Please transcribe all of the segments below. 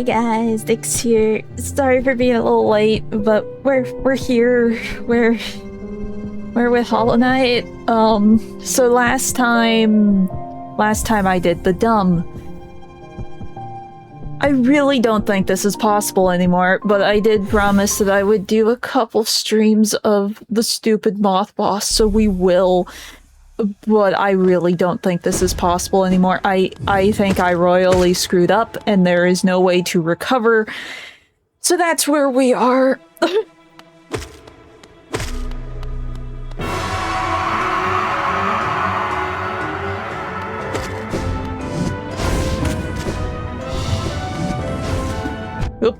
guys, Dix here. Sorry for being a little late, but we're here. We're with Hollow Knight. So last time I did the dumb. I really don't think this is possible anymore, but I did promise that I would do a couple streams of the stupid moth boss, so we will. But I really don't think this is possible anymore. I think I royally screwed up and there is no way to recover. So that's where we are. Oop.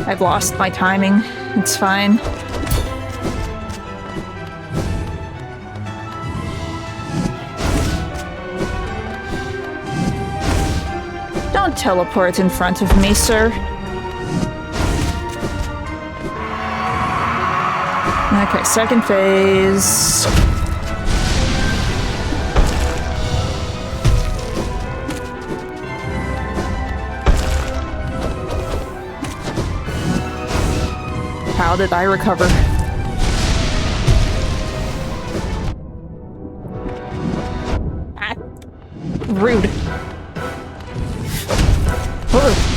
I've lost my timing. It's fine. Don't teleport in front of me, sir. Okay, second phase. How did I recover? Ah, rude. Oh.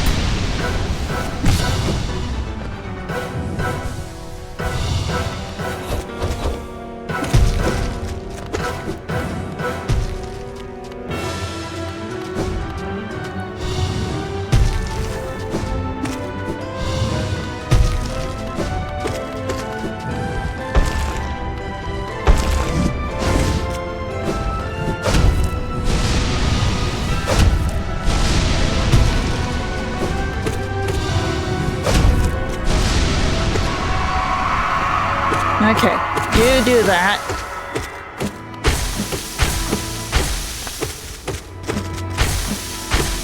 Okay, you do that.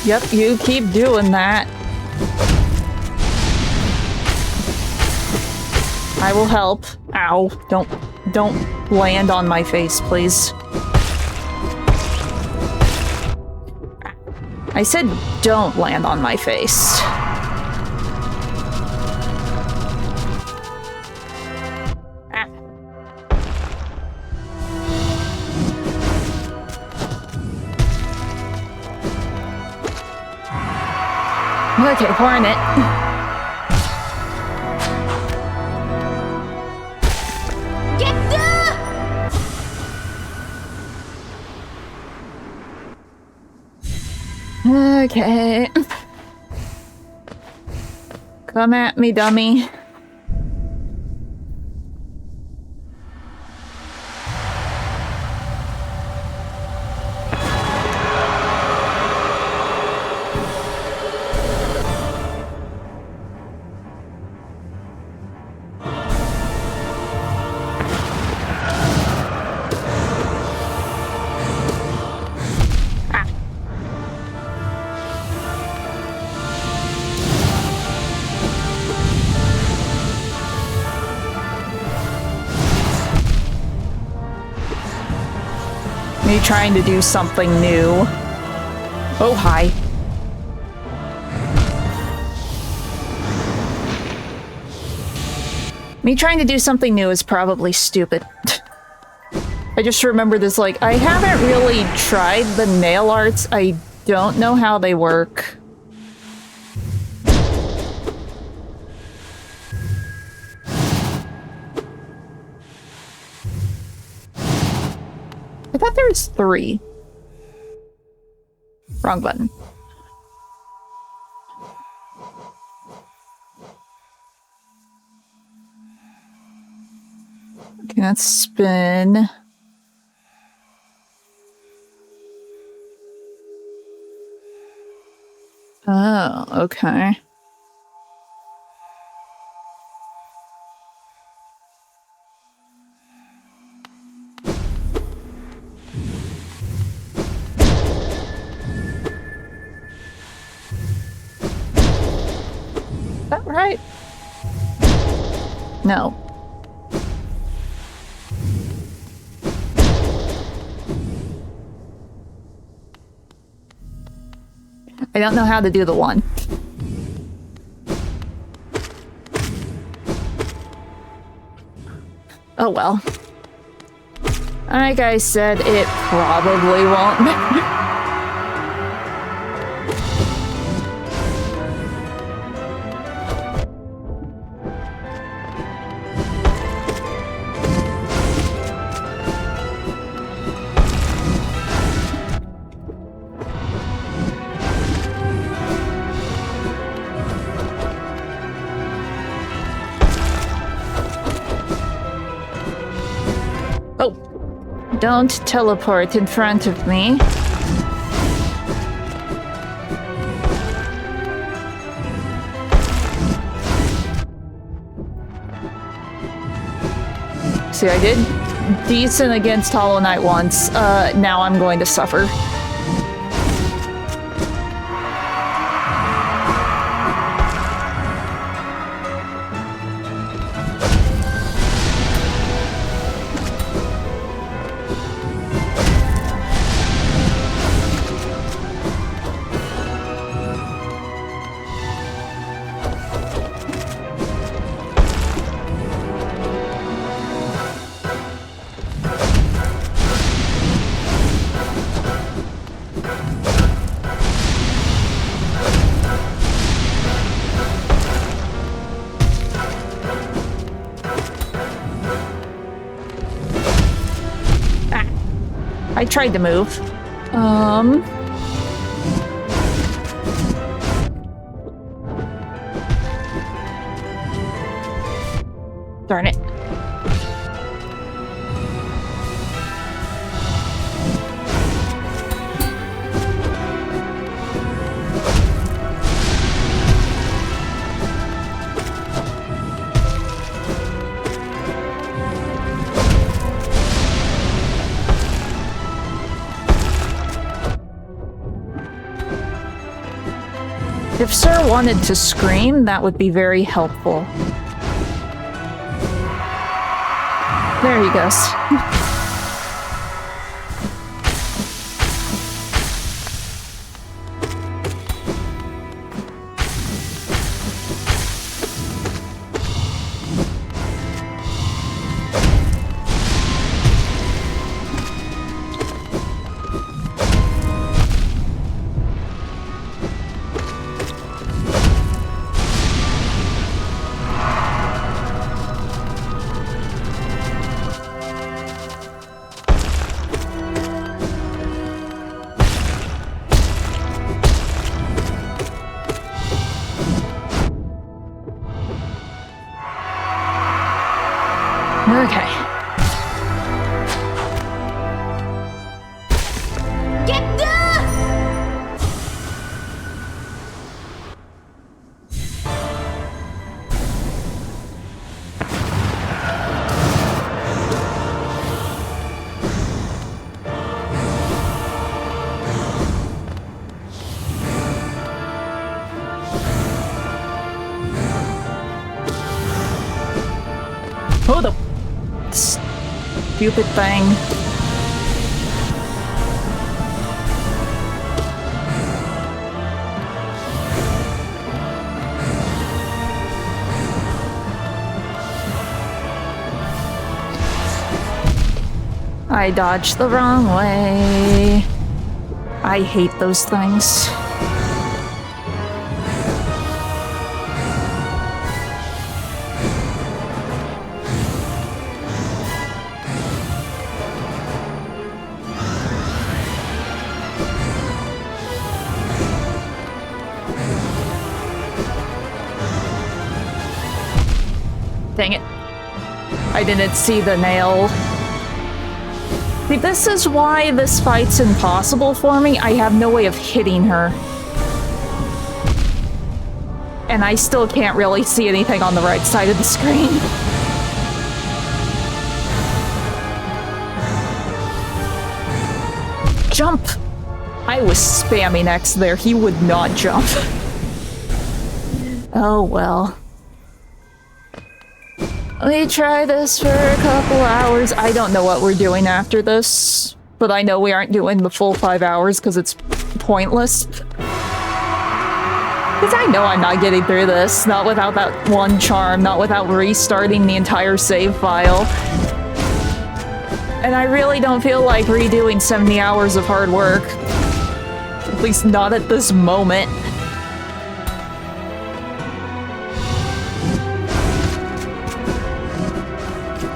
Yep, you keep doing that. I will help. Ow, don't land on my face, please. I said don't land on my face. Okay, Hornet. Get okay. Come at me, dummy. Me trying to do something new. Oh, hi. Me trying to do something new is probably stupid. I just remember this, like, I haven't really tried the nail arts. I don't know how they work. I thought there was 3. Wrong button. Okay, let's spin. Oh, okay. No. I don't know how to do the one. Oh well. Like I said, it probably won't matter. Don't teleport in front of me. See, I did decent against Hollow Knight once. Now I'm going to suffer. I tried to move. Darn it. If Sir wanted to scream, that would be very helpful. There he goes. Okay. Get down! Hold up. Stupid thing. I dodged the wrong way. I hate those things. Dang it. I didn't see the nail. See, this is why this fight's impossible for me. I have no way of hitting her. And I still can't really see anything on the right side of the screen. Jump! I was spamming X there. He would not jump. Oh well. Let me try this for a couple hours. I don't know what we're doing after this, but I know we aren't doing the full 5 hours because it's pointless. Because I know I'm not getting through this. Not without that one charm, not without restarting the entire save file. And I really don't feel like redoing 70 hours of hard work. At least not at this moment.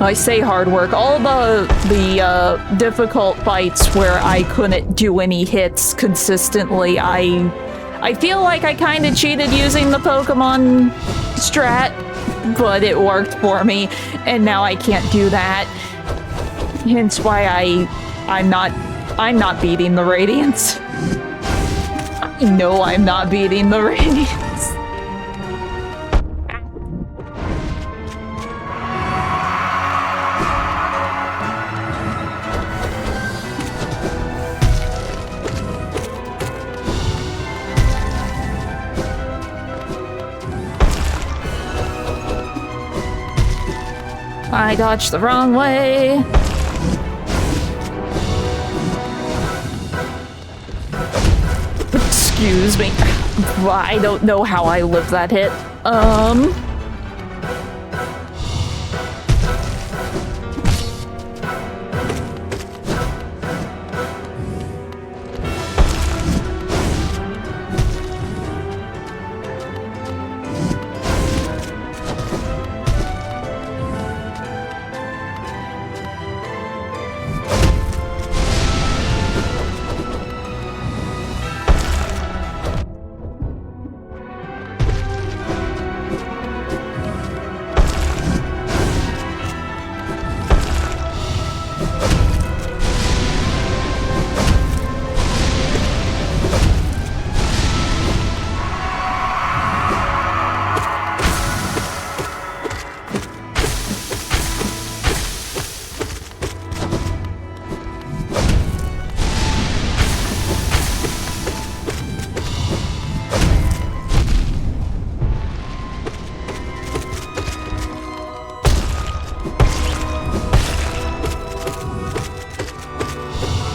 I say hard work. All the difficult fights where I couldn't do any hits consistently, I feel like I kind of cheated using the Pokemon strat, but it worked for me, and now I can't do that. Hence why I'm not beating the Radiance. I know I'm not beating the Radiance. I dodged the wrong way. Excuse me. I don't know how I lived that hit.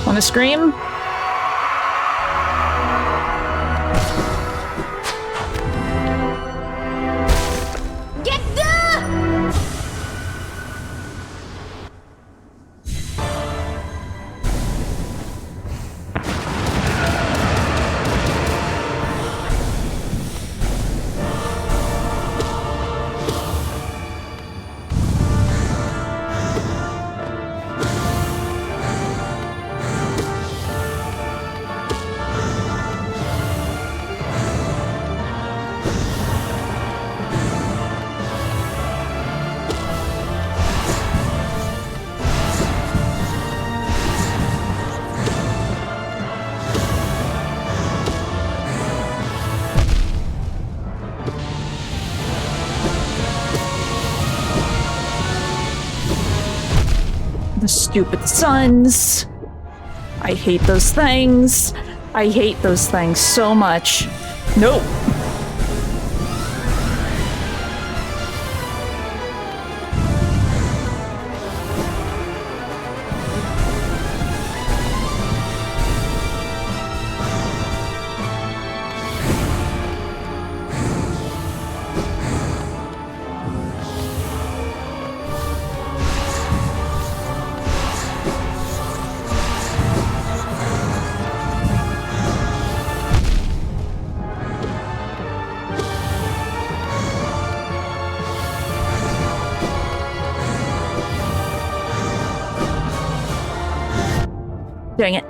Wanna scream? Get the! The stupid suns. I hate those things. I hate those things so much. Nope. Dang it.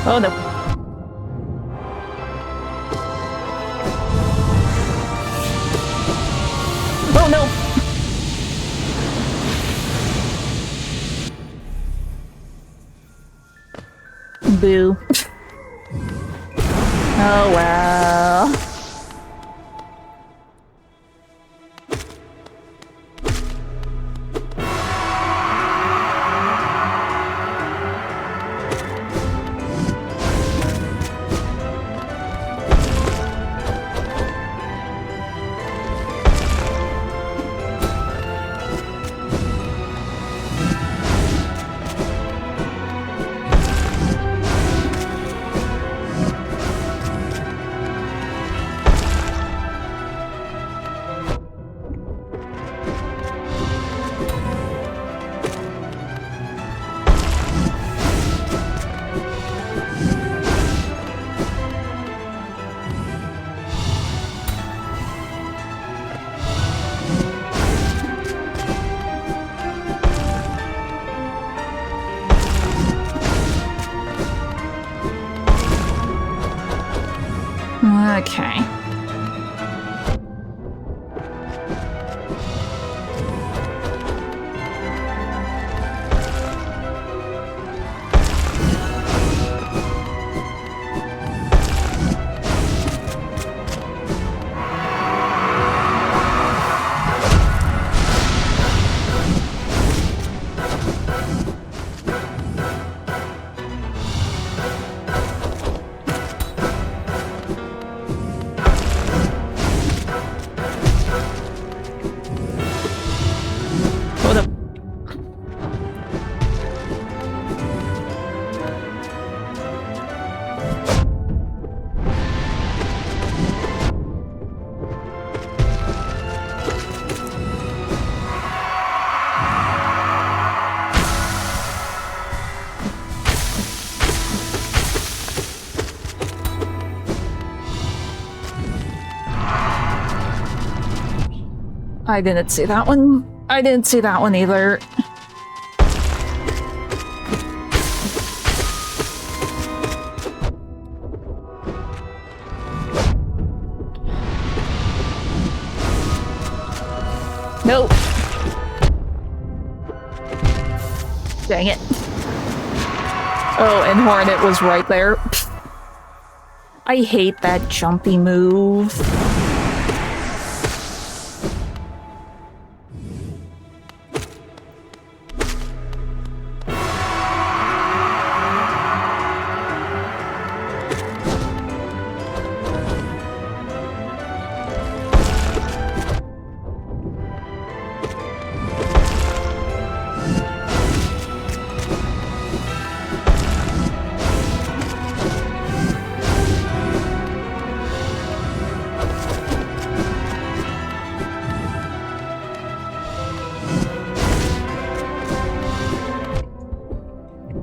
Oh no. Oh no! Boo. Oh well. Okay. What a... I didn't see that one. I didn't see that one either. Nope. Dang it. Oh, and Hornet was right there. I hate that jumpy move.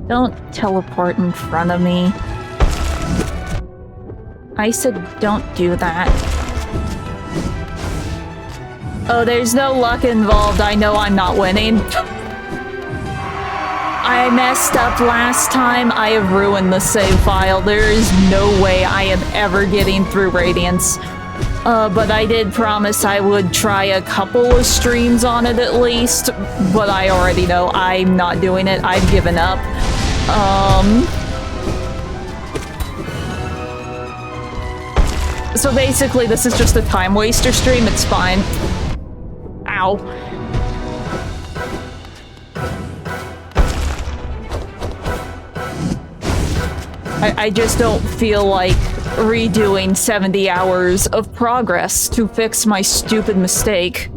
Don't teleport in front of me. I said don't do that. Oh, there's no luck involved. I know I'm not winning. I messed up last time. I have ruined the save file. There is no way I am ever getting through Radiance. But I did promise I would try a couple of streams on it at least. But I already know I'm not doing it. I've given up. So basically this is just a time waster stream, it's fine. Ow. I just don't feel like redoing 70 hours of progress to fix my stupid mistake.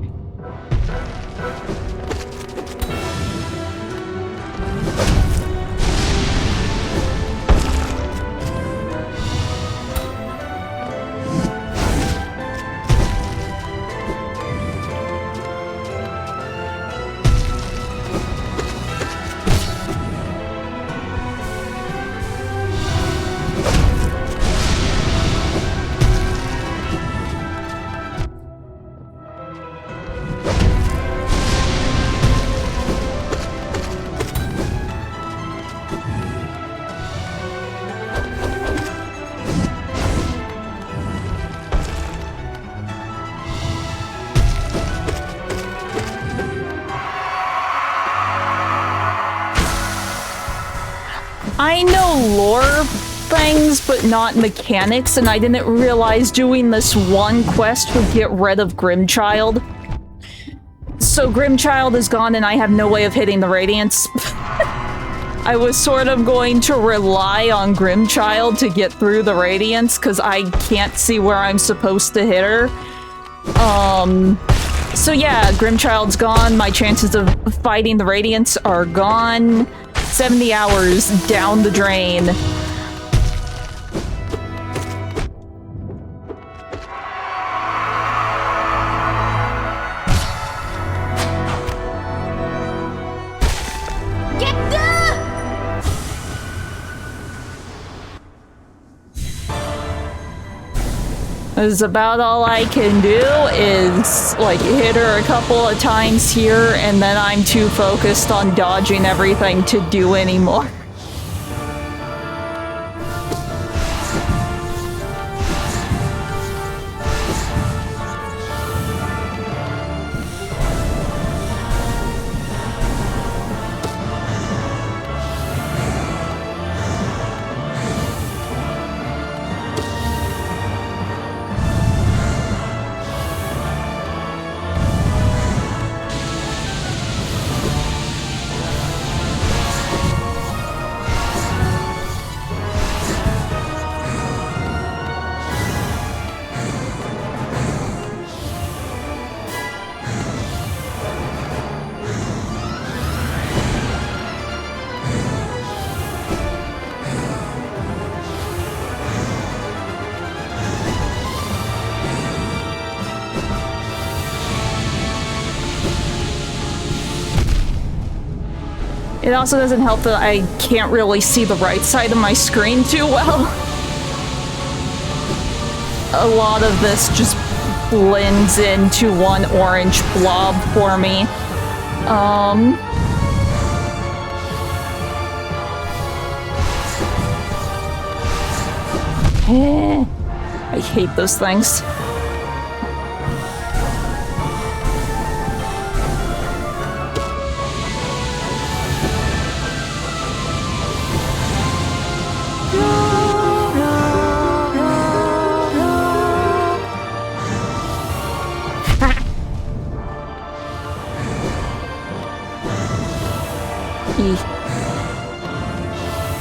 I know lore things, but not mechanics, and I didn't realize doing this one quest would get rid of Grimchild. So Grimchild is gone and I have no way of hitting the Radiance. I was sort of going to rely on Grimchild to get through the Radiance, because I can't see where I'm supposed to hit her. So yeah, Grimchild's gone, my chances of fighting the Radiance are gone. 70 hours down the drain. Is about all I can do is, like, hit her a couple of times here, and then I'm too focused on dodging everything to do anymore. It also doesn't help that I can't really see the right side of my screen too well. A lot of this just blends into one orange blob for me. I hate those things.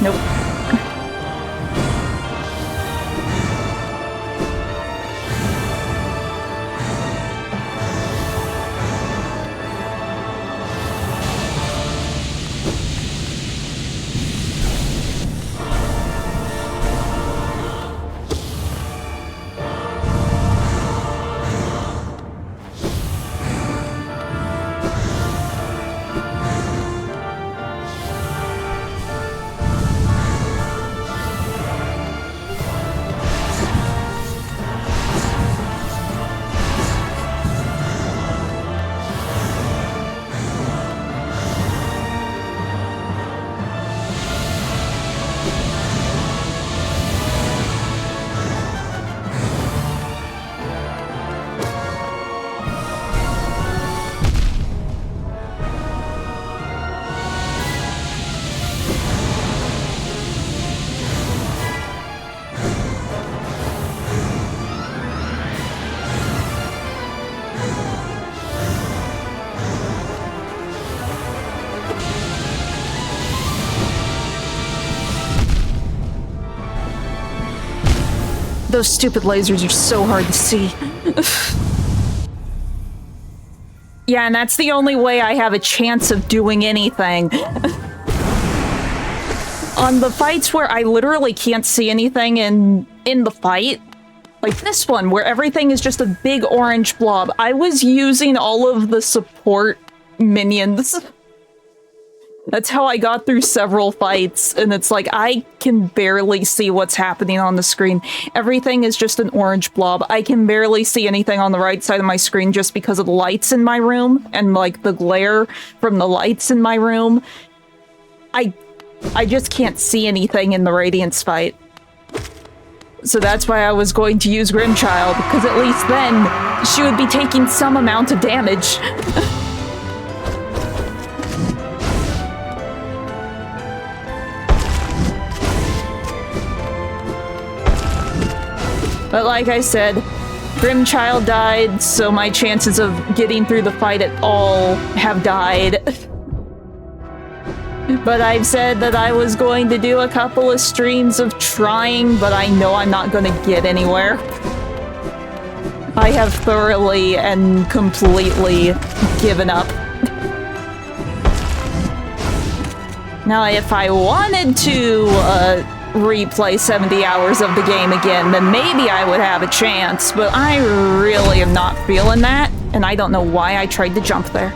Nope. Those stupid lasers are so hard to see. Yeah, and that's the only way I have a chance of doing anything. On the fights where I literally can't see anything in the fight, like this one, where everything is just a big orange blob, I was using all of the support minions. That's how I got through several fights, and it's like, I can barely see what's happening on the screen. Everything is just an orange blob. I can barely see anything on the right side of my screen just because of the lights in my room, and like the glare from the lights in my room. I just can't see anything in the Radiance fight. So that's why I was going to use Grimchild, because at least then she would be taking some amount of damage. But like I said, Grimchild died, so my chances of getting through the fight at all have died. But I've said that I was going to do a couple of streams of trying, but I know I'm not going to get anywhere. I have thoroughly and completely given up. Now, if I wanted to replay 70 hours of the game again, then maybe I would have a chance, but I really am not feeling that, and I don't know why I tried to jump there.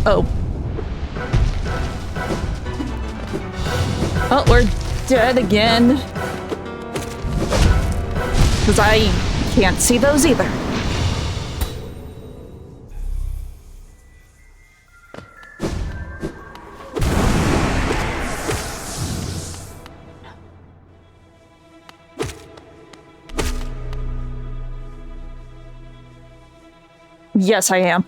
Oh. Oh, we're dead again. Because I can't see those either. Yes, I am.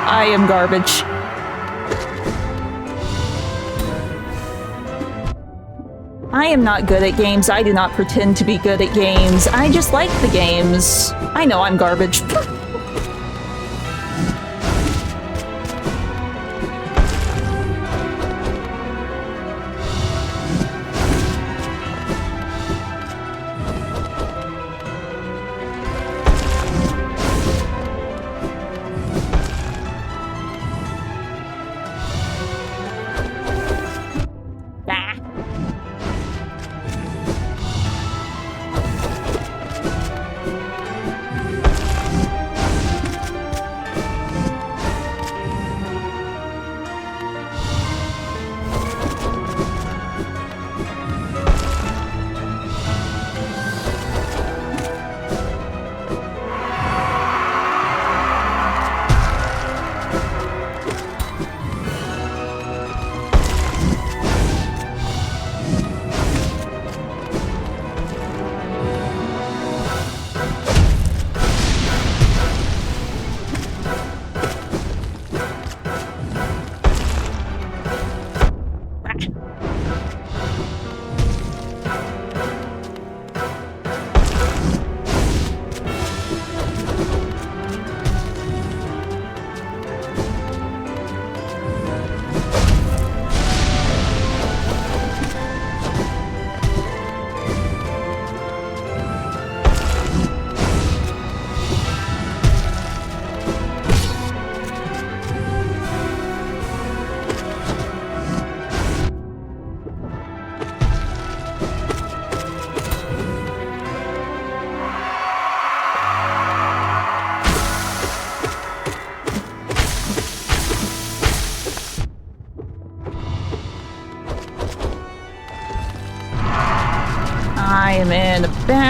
I am garbage. I am not good at games. I do not pretend to be good at games. I just like the games. I know I'm garbage.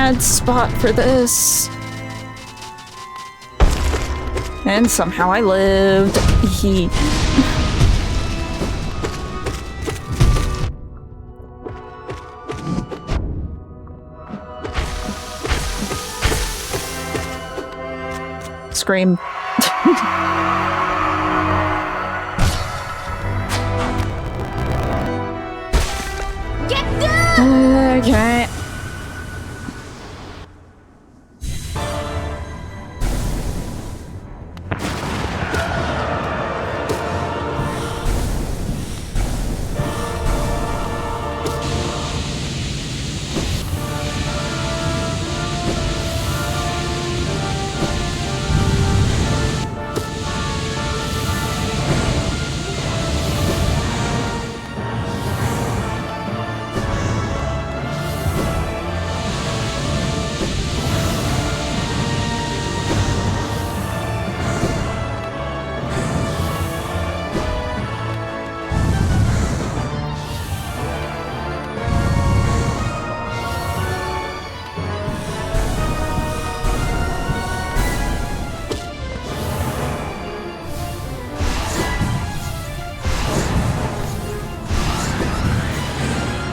bad spot for this. And somehow I lived. He. Scream. Get good! Okay.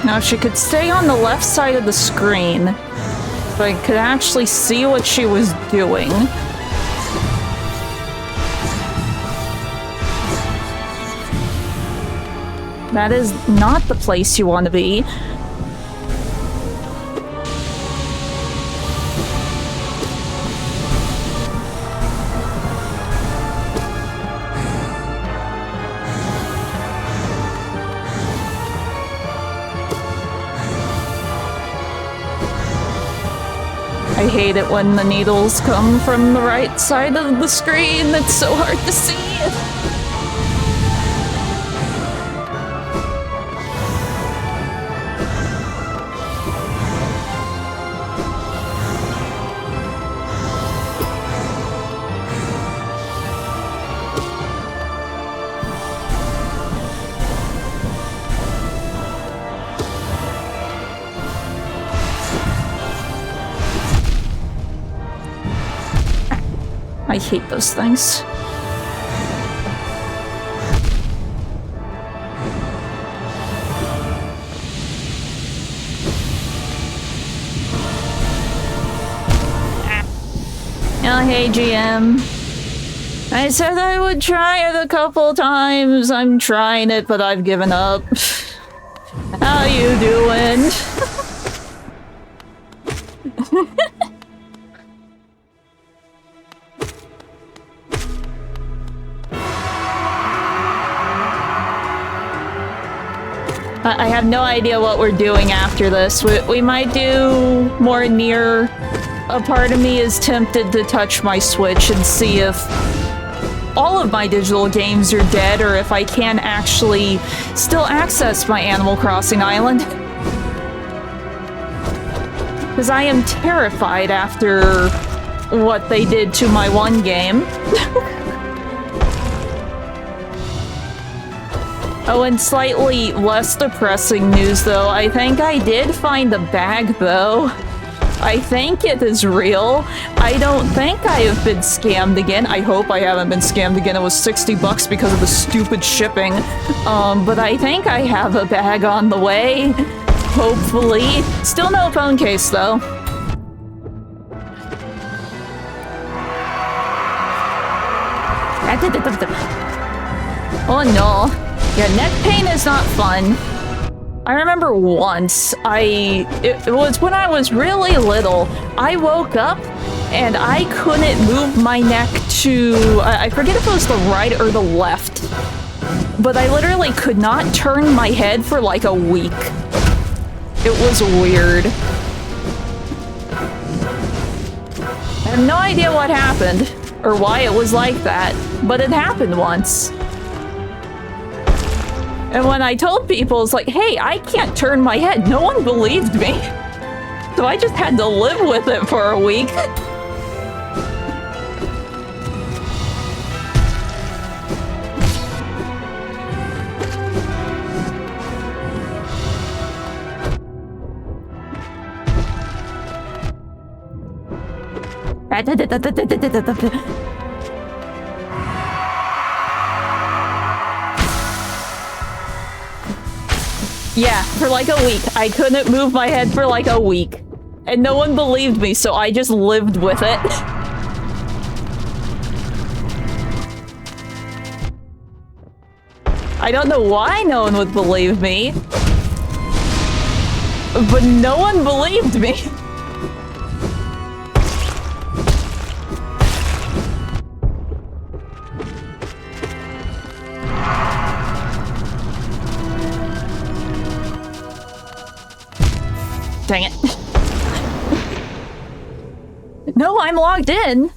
Now, if she could stay on the left side of the screen, so I could actually see what she was doing. That is not the place you want to be. I hate it when the needles come from the right side of the screen. It's so hard to see. I hate those things. Oh, hey, GM. I said I would try it a couple times. I'm trying it, but I've given up. How you doing? I have no idea what we're doing after this. We might do more near. A part of me is tempted to touch my Switch and see if all of my digital games are dead or if I can actually still access my Animal Crossing island. Because I am terrified after what they did to my one game. Oh, and slightly less depressing news, though. I think I did find a bag, though. I think it is real. I don't think I have been scammed again. I hope I haven't been scammed again. It was $60 because of the stupid shipping. But I think I have a bag on the way. Hopefully. Still no phone case, though. Oh, no. Yeah, neck pain is not fun. I remember once, it was when I was really little, I woke up and I couldn't move my neck to, I forget if it was the right or the left, but I literally could not turn my head for like a week. It was weird. I have no idea what happened or why it was like that, but it happened once. And when I told people, it's like, hey, I can't turn my head, no one believed me. So I just had to live with it for a week. Yeah, for like a week. I couldn't move my head for like a week. And no one believed me, so I just lived with it. I don't know why no one would believe me. But no one believed me. Dang it. No, I'm logged in.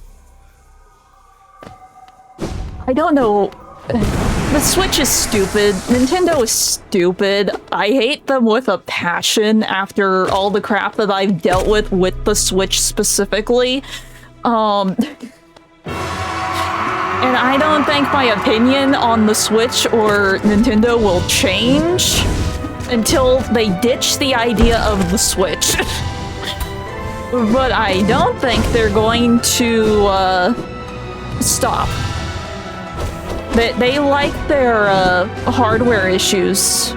I don't know. The Switch is stupid. Nintendo is stupid. I hate them with a passion after all the crap that I've dealt with the Switch specifically. And I don't think my opinion on the Switch or Nintendo will change until they ditch the idea of the Switch. But I don't think they're going to stop. They like their hardware issues.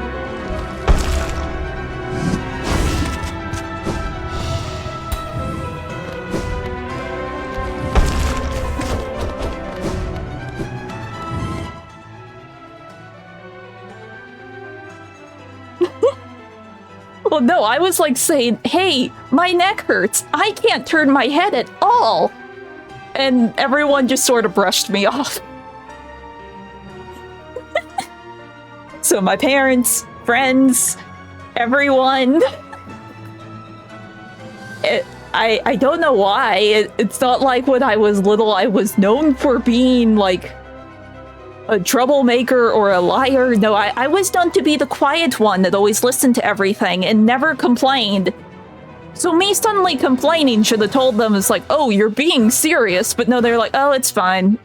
Well, no, I was like saying, hey, my neck hurts. I can't turn my head at all. And everyone just sort of brushed me off. So my parents, friends, everyone. I don't know why. It's not like when I was little I was known for being like a troublemaker or a liar. No, I was known to be the quiet one that always listened to everything and never complained. So me suddenly complaining should have told them it's like, oh, you're being serious. But no, they're like, oh, it's fine.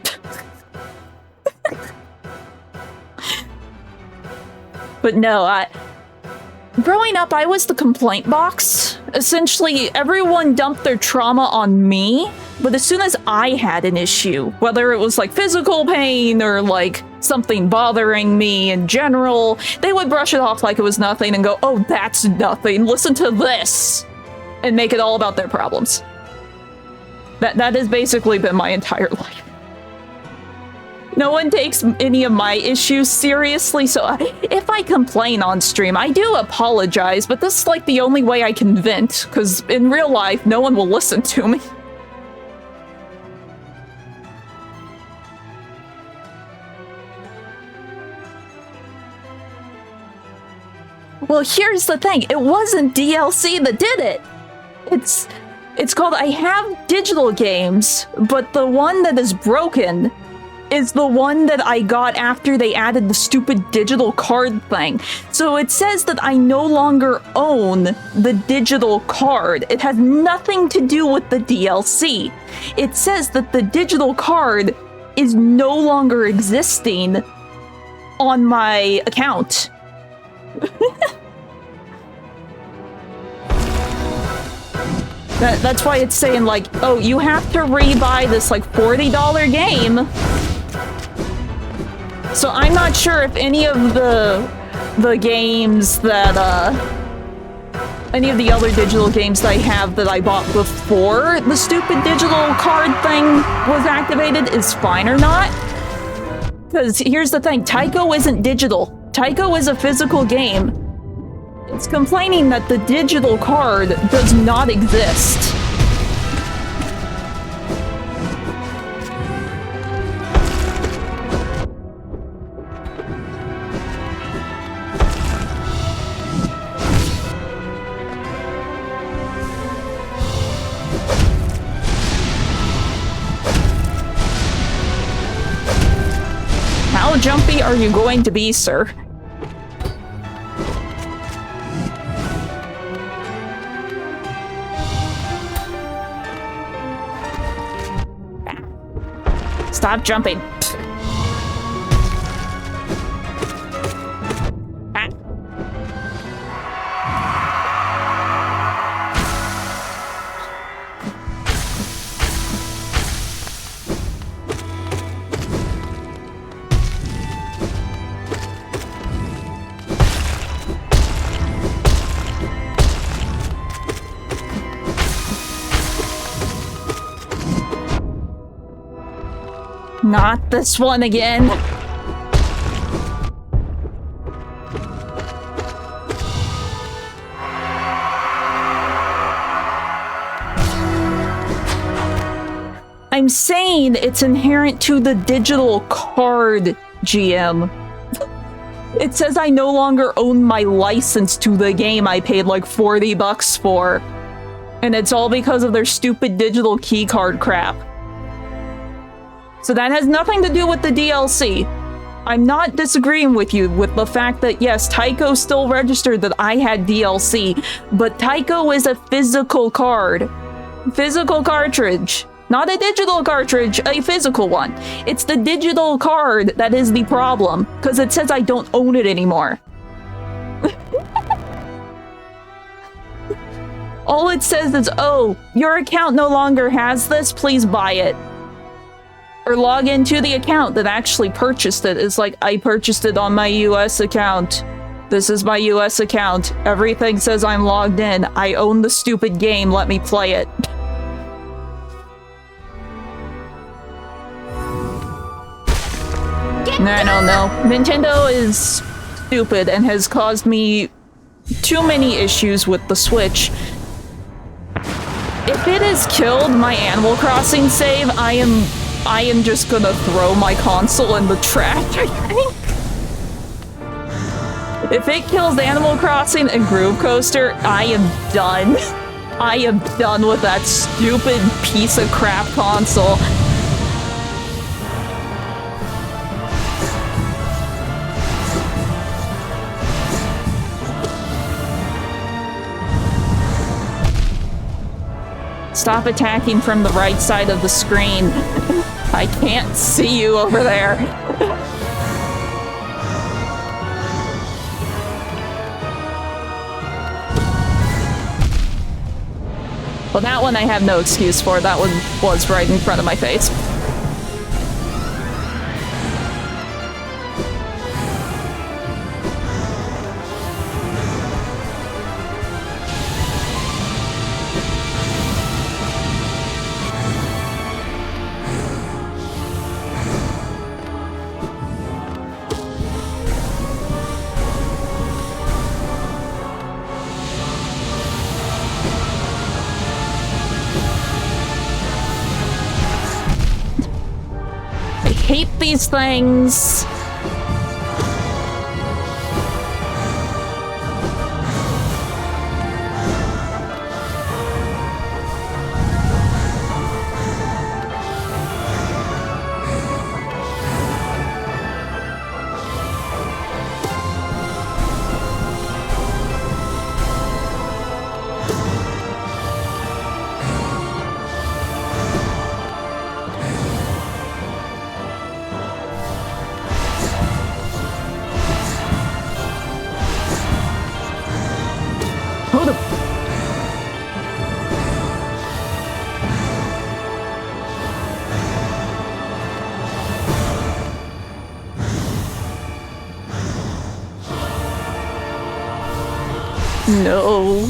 But no, growing up, I was the complaint box. Essentially, everyone dumped their trauma on me, but as soon as I had an issue, whether it was like physical pain or like something bothering me in general, they would brush it off like it was nothing and go, oh, that's nothing, listen to this, and make it all about their problems. That has basically been my entire life. No one takes any of my issues seriously, so if I complain on stream, I do apologize, but this is like the only way I can vent, because in real life, no one will listen to me. Well, here's the thing. It wasn't DLC that did it. It's called I have digital games, but the one that is broken is the one that I got after they added the stupid digital card thing. So it says that I no longer own the digital card. It has nothing to do with the DLC. It says that the digital card is no longer existing on my account. That's why it's saying like, oh, you have to rebuy this like $40 game. So I'm not sure if any of the games that any of the other digital games that I have that I bought before the stupid digital card thing was activated is fine or not. Because here's the thing, Taiko isn't digital. Taiko is a physical game. It's complaining that the digital card does not exist. How jumpy are you going to be, sir? Stop jumping. Not this one again. I'm saying it's inherent to the digital card, GM. It says I no longer own my license to the game I paid like 40 bucks for. And it's all because of their stupid digital keycard crap. So that has nothing to do with the DLC. I'm not disagreeing with you with the fact that yes, Taiko still registered that I had DLC, but Taiko is a physical card. Physical cartridge. Not a digital cartridge, a physical one. It's the digital card that is the problem, because it says I don't own it anymore. All it says is, oh, your account no longer has this, please buy it. Or log into the account that actually purchased it. It's like, I purchased it on my US account. This is my US account. Everything says I'm logged in. I own the stupid game, let me play it. I don't know. Nintendo is stupid and has caused me too many issues with the Switch. If it has killed my Animal Crossing save, I am just gonna throw my console in the trash, I think. If it kills Animal Crossing and Groove Coaster, I am done. I am done with that stupid piece of crap console. Stop attacking from the right side of the screen. I can't see you over there. Well, that one I have no excuse for. That one was right in front of my face. Hate these things. No.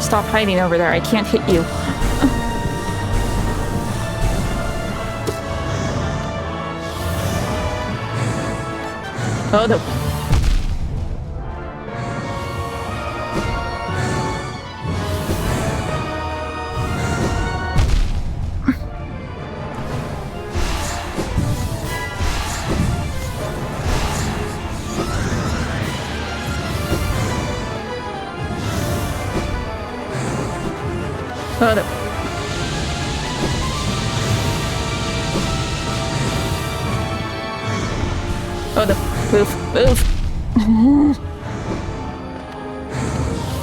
Stop hiding over there. I can't hit you. Oh, no. Oh, no. Oh, no. Move.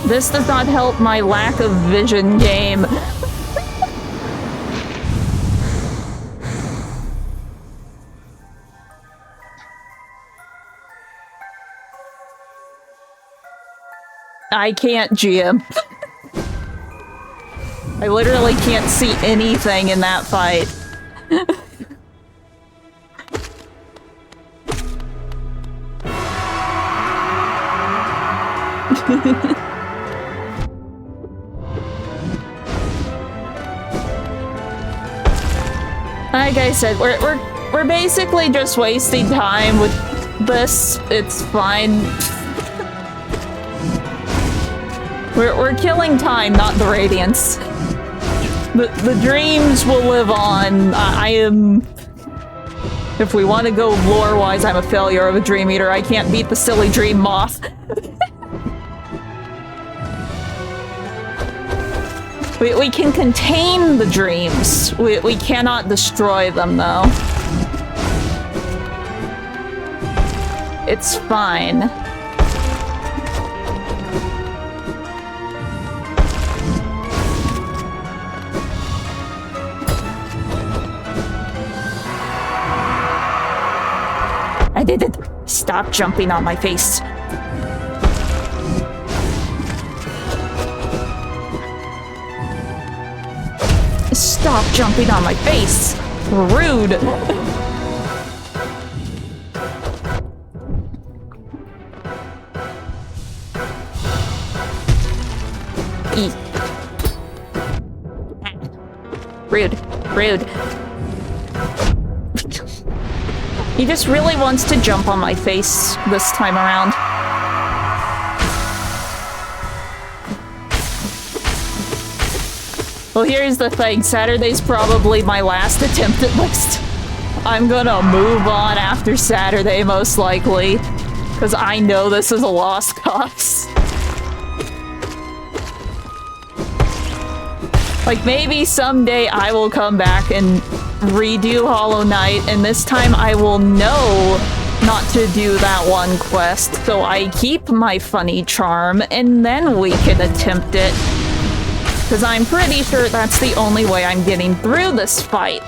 This does not help my lack of vision game. I can't GM. I literally can't see anything in that fight. Like I said, we're basically just wasting time with this. It's fine. We're killing time, not the Radiance. The dreams will live on. I am... If we want to go lore-wise, I'm a failure of a Dream Eater. I can't beat the silly Dream Moth. We can contain the dreams. We cannot destroy them, though. It's fine. I did it! Stop jumping on my face. Stop jumping on my face! Rude! Rude. Rude. He just really wants to jump on my face this time around. Well, here's the thing. Saturday's probably my last attempt at List. I'm gonna move on after Saturday, most likely. Because I know this is a lost cause. Like, maybe someday I will come back and redo Hollow Knight, and this time I will know not to do that one quest, so I keep my funny charm, and then we can attempt it. Because I'm pretty sure that's the only way I'm getting through this fight.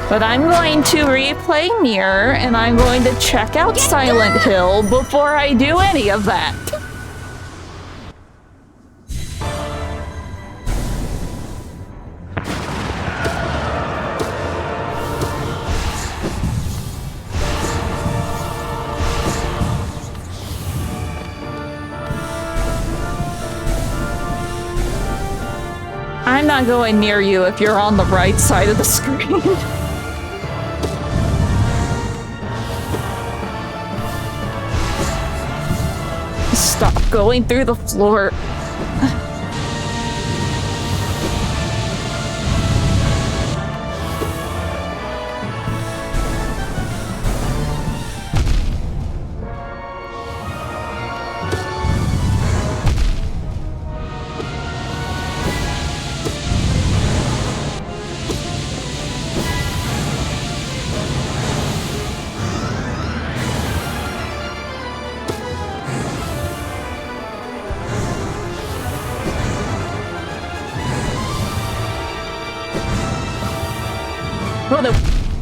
But I'm going to replay Nier, and I'm going to check out Silent Hill before I do any of that. I'm not going near you if you're on the right side of the screen. Stop going through the floor.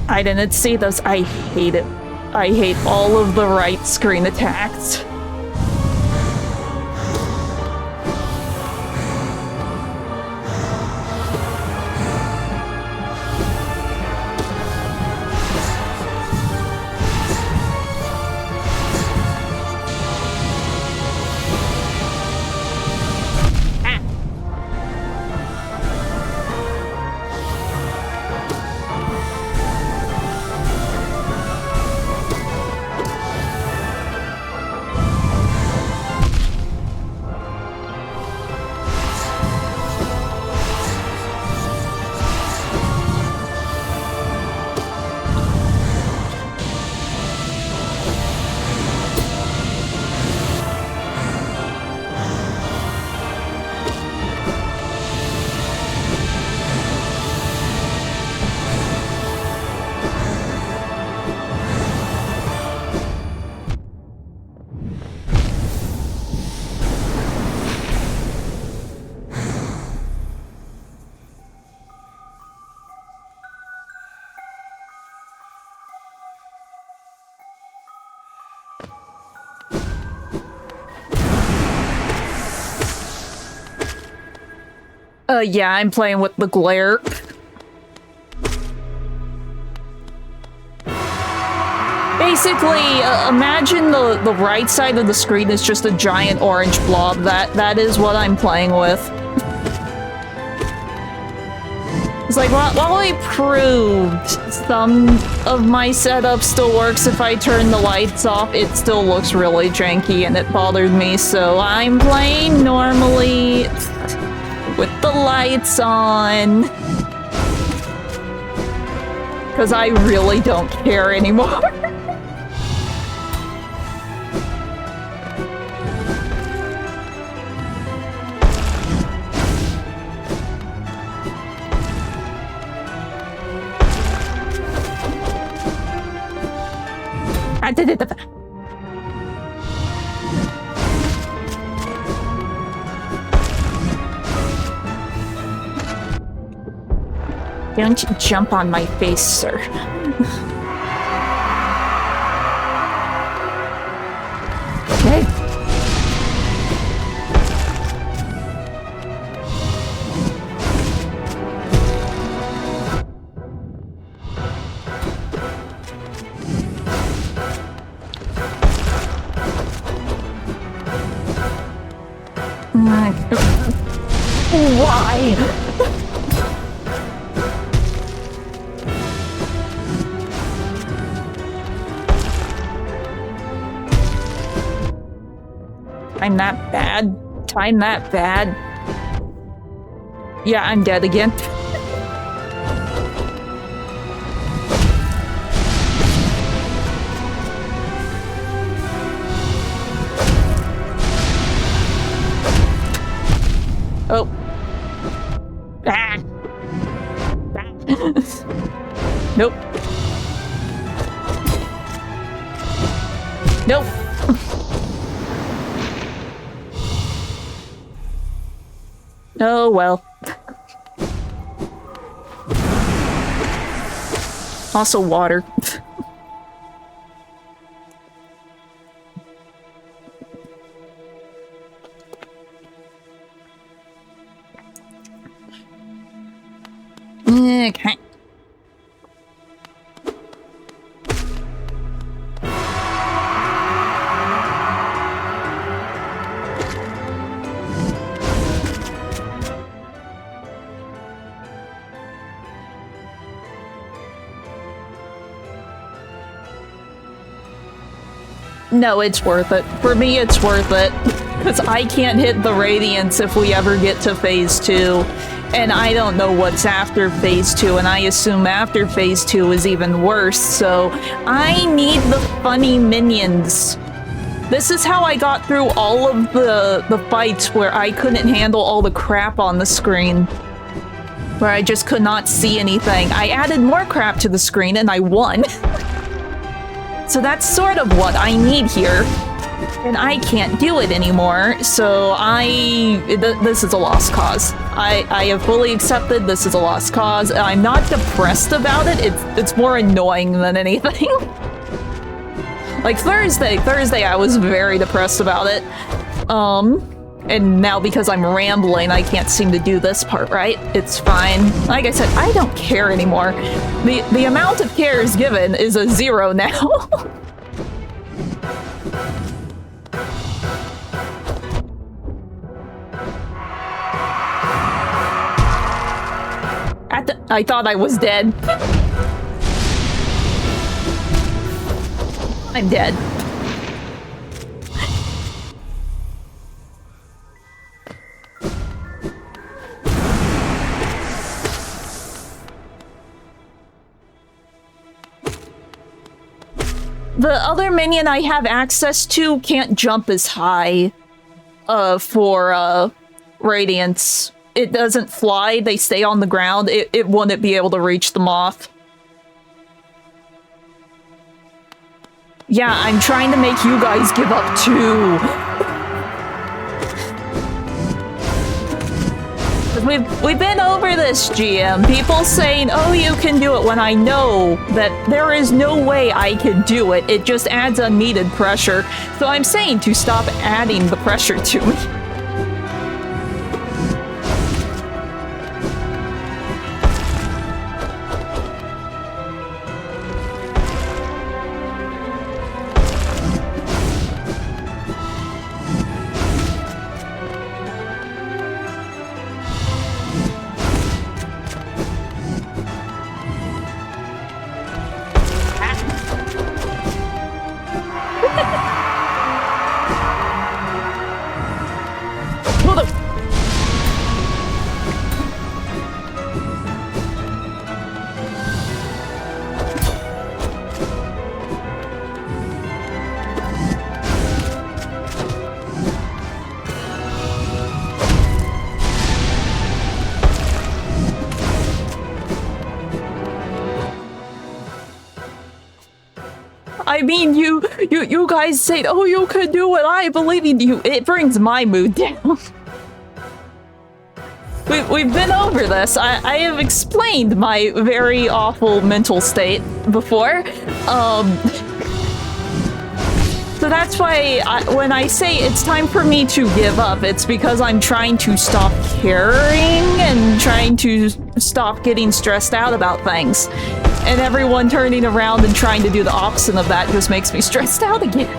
I didn't see those. I hate it. I hate all of the right screen attacks. Yeah, I'm playing with the glare. Basically, imagine the right side of the screen is just a giant orange blob. That is what I'm playing with. It's like, while I proved some of my setup still works if I turn the lights off, it still looks really janky and it bothered me, so I'm playing normally with the lights on. Because I really don't care anymore. I did it. Don't jump on my face, sir. Okay. Why? Time that bad? Time that bad? Yeah, I'm dead again. Oh. Ah. Nope. Nope. Oh, well. Also water. Okay. No, it's worth it. For me, it's worth it. Because I can't hit the Radiance if we ever get to Phase 2. And I don't know what's after Phase 2, and I assume after Phase 2 is even worse, so I need the funny minions. This is how I got through all of the fights where I couldn't handle all the crap on the screen. Where I just could not see anything. I added more crap to the screen and I won. So that's sort of what I need here. And I can't do it anymore, so this is a lost cause. I have fully accepted this is a lost cause. I'm not depressed about it, it's more annoying than anything. Like Thursday I was very depressed about it. And now because I'm rambling, I can't seem to do this part right. It's fine. Like I said, I don't care anymore. The amount of care is given is a 0 now. I thought I was dead. I'm dead. The other minion I have access to can't jump as high for Radiance. It doesn't fly, they stay on the ground. It wouldn't be able to reach the moth. Yeah, I'm trying to make you guys give up too. We've been over this, GM. People saying, oh, you can do it, when I know that there is no way I could do it. It just adds unneeded pressure. So I'm saying to stop adding the pressure to me. I mean, you guys say, oh, you can do it. I believe in you. It brings my mood down. We've been over this. I have explained my very awful mental state before. So that's why when I say it's time for me to give up, it's because I'm trying to stop caring and trying to stop getting stressed out about things. And everyone turning around and trying to do the opposite of that just makes me stressed out again.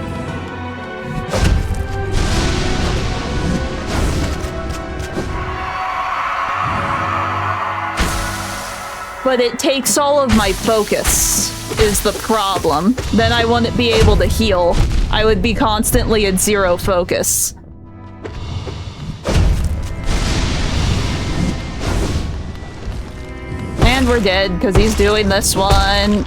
But it takes all of my focus, is the problem. Then I wouldn't be able to heal. I would be constantly at 0 focus. And we're dead, because he's doing this one.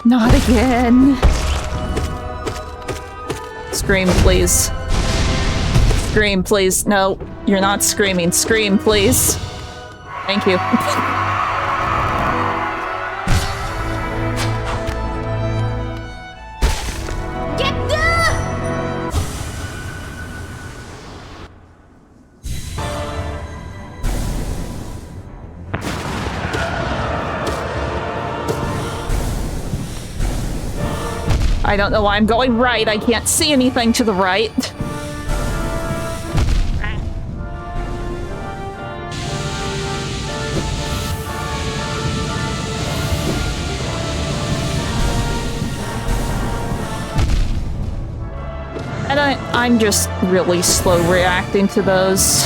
Not again. Scream, please. Scream, please. No, you're not screaming. Scream, please. Thank you. Get down! I don't know why I'm going right. I can't see anything to the right. And I'm just really slow reacting to those.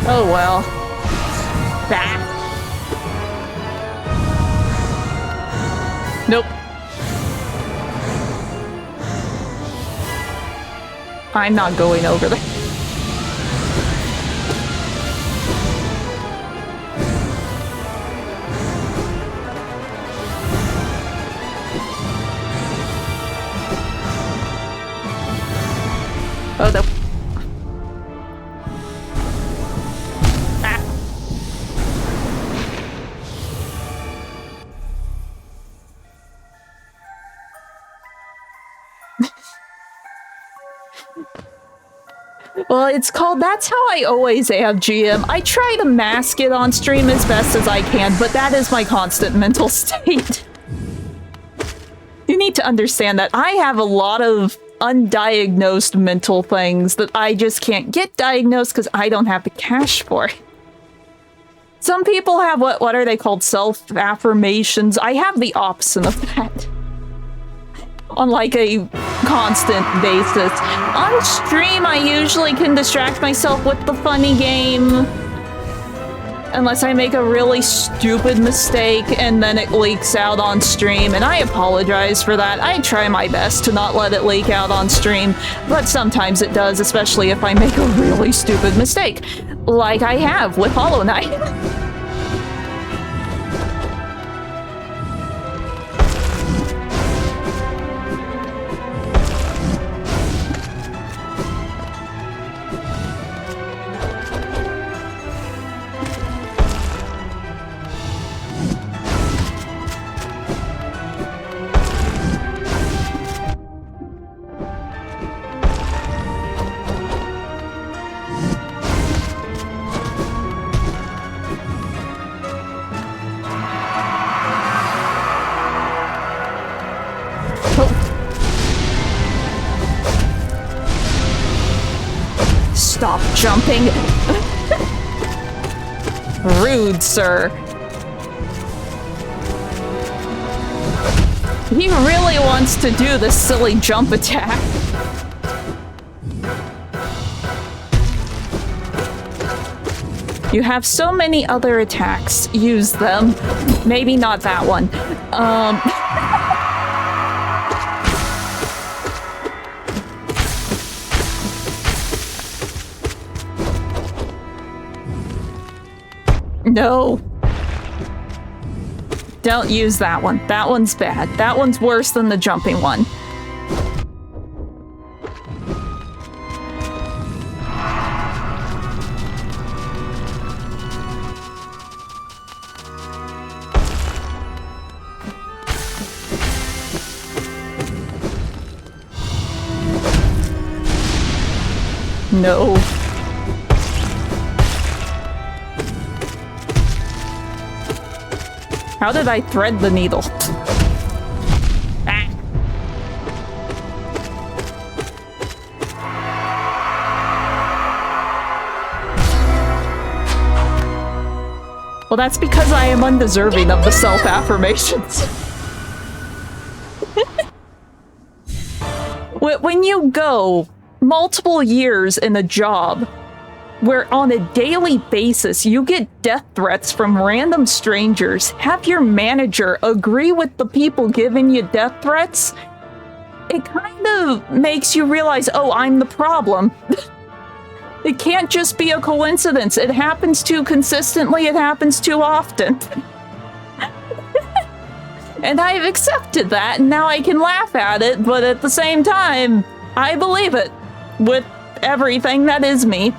Oh well. Bah. Nope. I'm not going over there. Oh, no. Ah. Well, it's called That's How I Always Am, GM. I try to mask it on stream as best as I can, but that is my constant mental state. You need to understand that I have a lot of undiagnosed mental things that I just can't get diagnosed because I don't have the cash for it. Some people have what are they called? Self-affirmations. I have the opposite of that. On like a constant basis. On stream, I usually can distract myself with the funny game. Unless I make a really stupid mistake and then it leaks out on stream, and I apologize for that. I try my best to not let it leak out on stream, but sometimes it does, especially if I make a really stupid mistake, like I have with Hollow Knight. Stop jumping. Rude, sir. He really wants to do this silly jump attack. You have so many other attacks. Use them. Maybe not that one. No. Don't use that one. That one's bad. That one's worse than the jumping one. No. How did I thread the needle? Ah. Well, that's because I am undeserving of the self-affirmations. When you go multiple years in a job where on a daily basis you get death threats from random strangers, have your manager agree with the people giving you death threats, it kind of makes you realize, oh, I'm the problem. It can't just be a coincidence. It happens too consistently, it happens too often. And I've accepted that, and now I can laugh at it, but at the same time, I believe it with everything that is me.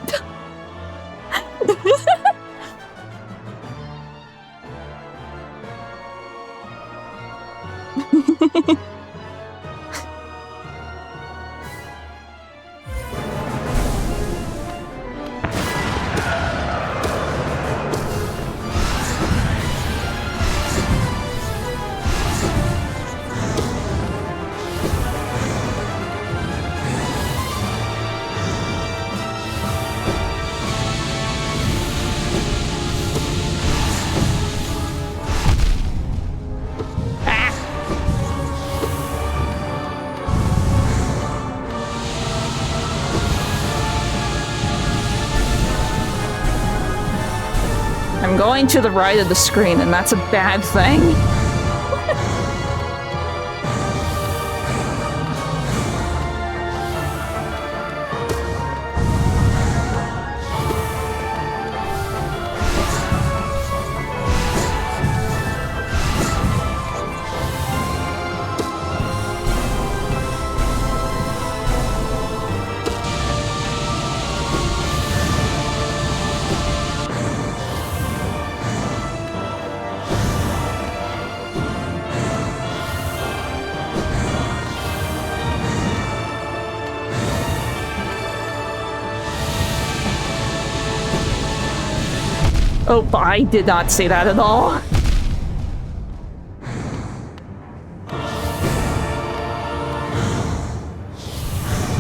I'm going to the right of the screen, and that's a bad thing. Oh, I did not say that at all.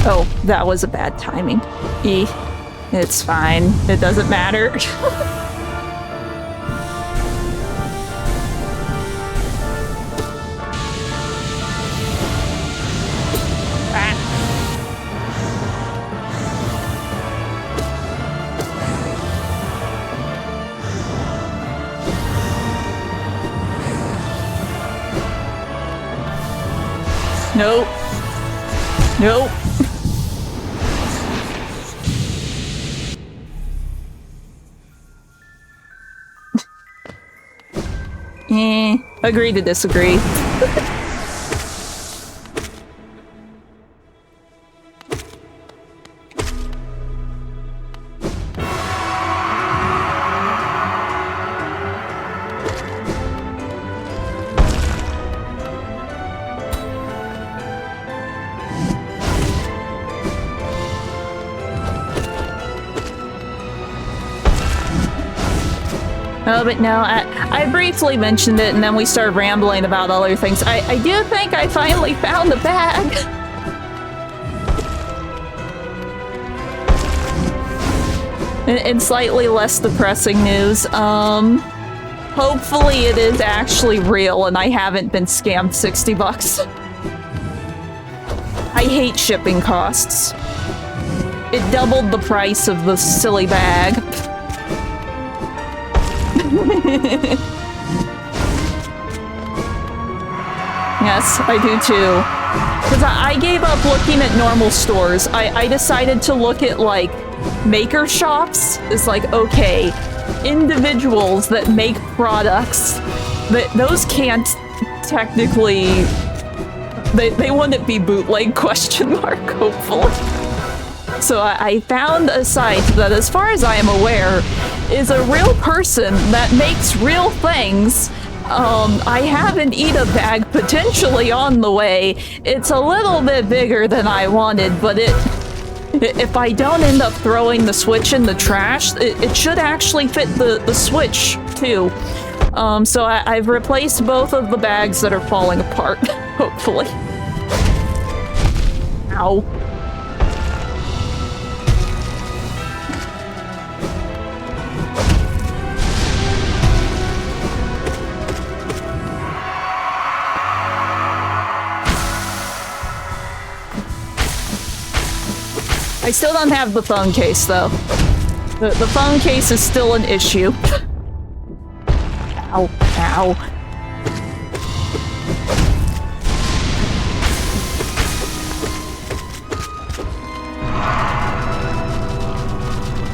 Oh, that was a bad timing. It's fine. It doesn't matter. Nope. Nope. Agree to disagree. Oh, but no, I briefly mentioned it and then we started rambling about other things. I do think I finally found the bag. In slightly less depressing news, hopefully it is actually real and I haven't been scammed 60 bucks. I hate shipping costs. It doubled the price of the silly bag. Yes, I do too. Because I gave up looking at normal stores. I decided to look at, like, maker shops. It's like, okay, individuals that make products, those can't technically... They wouldn't be bootleg, question mark, hopefully. So I found a site that, as far as I am aware, is a real person that makes real things. I have an Ida bag potentially on the way. It's a little bit bigger than I wanted, but If I don't end up throwing the Switch in the trash, it should actually fit the Switch, too. So I've replaced both of the bags that are falling apart, hopefully. Ow. I still don't have the phone case, though. The phone case is still an issue. Ow, ow.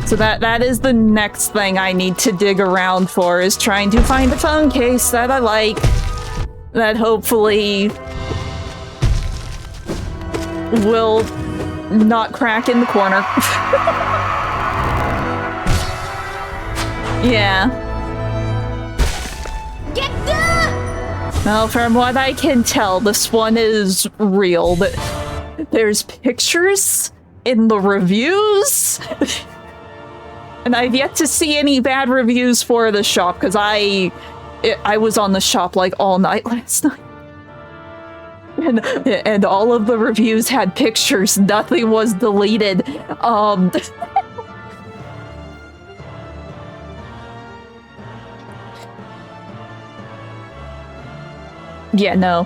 So that is the next thing I need to dig around for, is trying to find a phone case that I like, that hopefully will not crack in the corner. Yeah. Get the... Well, from what I can tell, this one is real. There's pictures in the reviews. And I've yet to see any bad reviews for the shop, because I was on the shop like all night last night. And all of the reviews had pictures. Nothing was deleted. Yeah, no.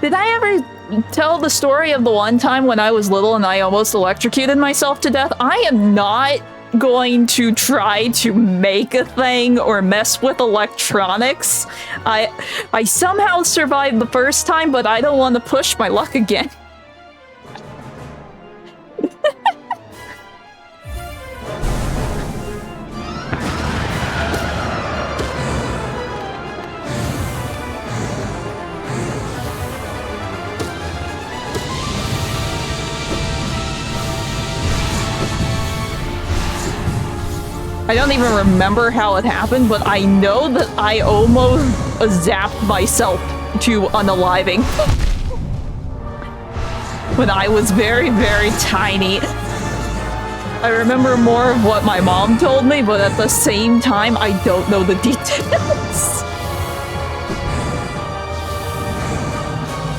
Did I ever tell the story of the one time when I was little and I almost electrocuted myself to death? I am not going to try to make a thing or mess with electronics. I somehow survived the first time, but I don't want to push my luck again. I don't even remember how it happened, but I know that I almost zapped myself to unaliving. When I was very, very tiny. I remember more of what my mom told me, but at the same time, I don't know the details.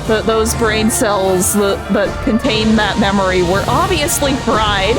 But those brain cells that contain that memory were obviously fried.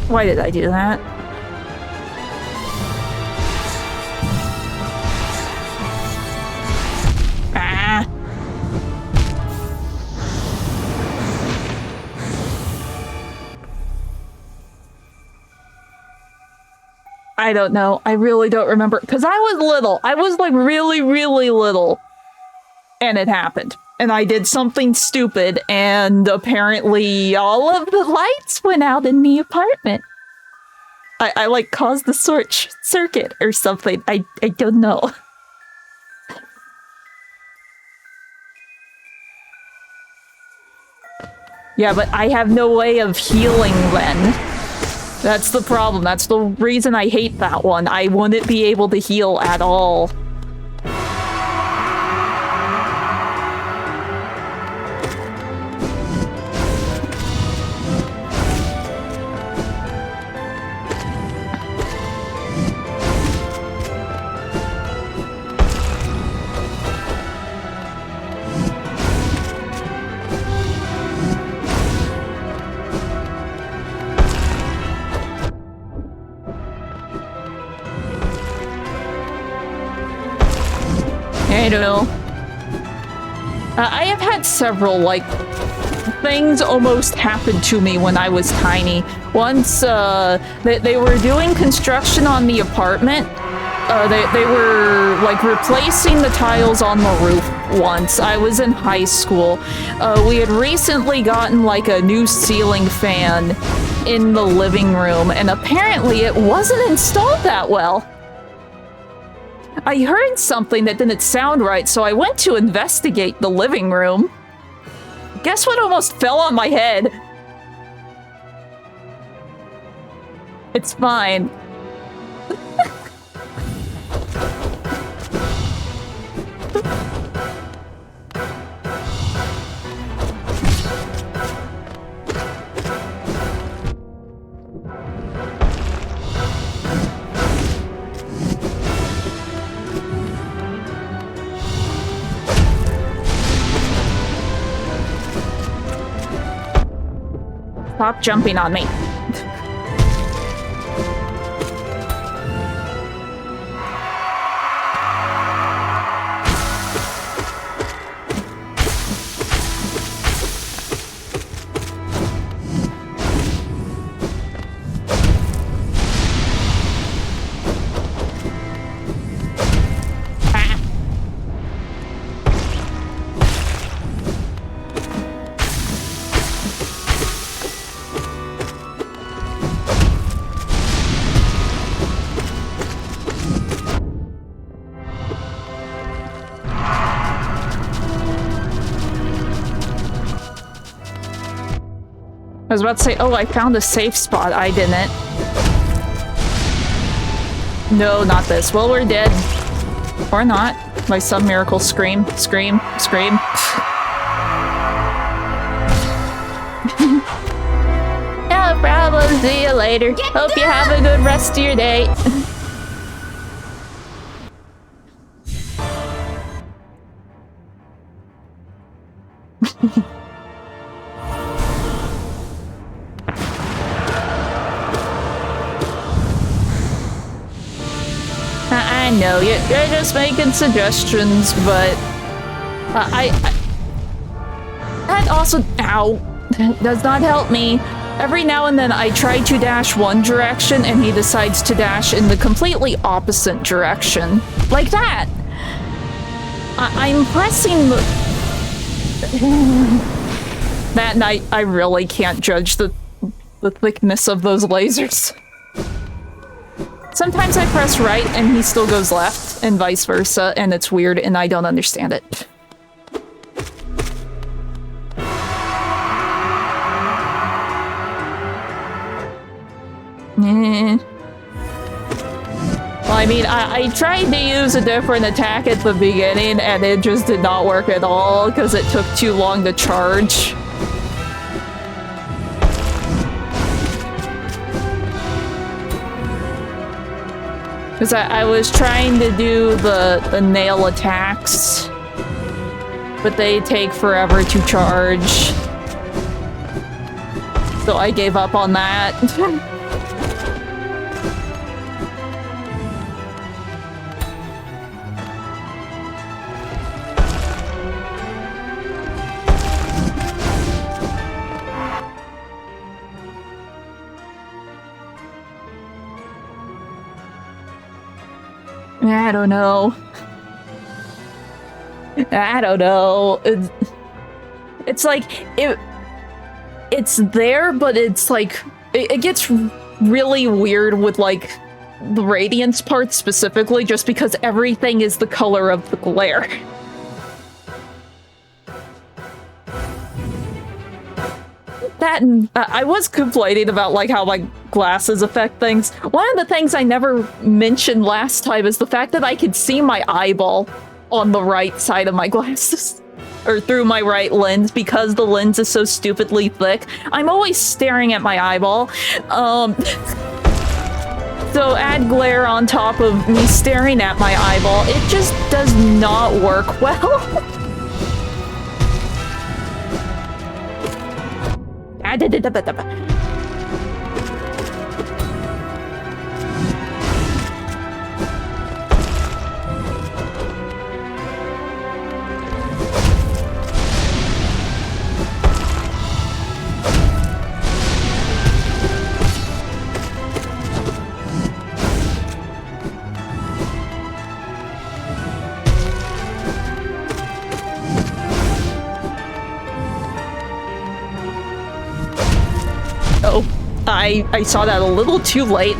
Why did I do that? Ah. I don't know. I really don't remember. Because I was little. I was like really, really little. And it happened. And I did something stupid, and apparently all of the lights went out in the apartment. I like caused the circuit or something. I don't know. Yeah, but I have no way of healing then. That's the problem. That's the reason I hate that one. I wouldn't be able to heal at all. I don't know. I have had several, like, things almost happen to me when I was tiny. Once, they were doing construction on the apartment. They were, like, replacing the tiles on the roof once. I was in high school. We had recently gotten, like, a new ceiling fan in the living room, and apparently it wasn't installed that well. I heard something that didn't sound right, so I went to investigate the living room. Guess what almost fell on my head? It's fine. Stop jumping on me. I was about to say, oh, I found a safe spot. I didn't. No, not this. Well, we're dead. Or not. By some miracle. Scream, scream, scream. No problem. See you later. Hope you have a good rest of your day. I know, you're just making suggestions, but that also, ow, does not help me. Every now and then I try to dash one direction and he decides to dash in the completely opposite direction. Like that. I'm pressing the... That night, I really can't judge the thickness of those lasers. Sometimes I press right and he still goes left, and vice versa, and it's weird and I don't understand it. Well, I mean, I tried to use a different attack at the beginning and it just did not work at all because it took too long to charge. Because I was trying to do the nail attacks, but they take forever to charge. So I gave up on that. I don't know. I don't know. It's like it's there, but it's like it gets really weird with like the Radiance part specifically, just because everything is the color of the glare. That and I was complaining about like how my glasses affect things. One of the things I never mentioned last time is the fact that I could see my eyeball on the right side of my glasses. Or through my right lens because the lens is so stupidly thick. I'm always staring at my eyeball. So add glare on top of me staring at my eyeball. It just does not work well. Oh, I saw that a little too late.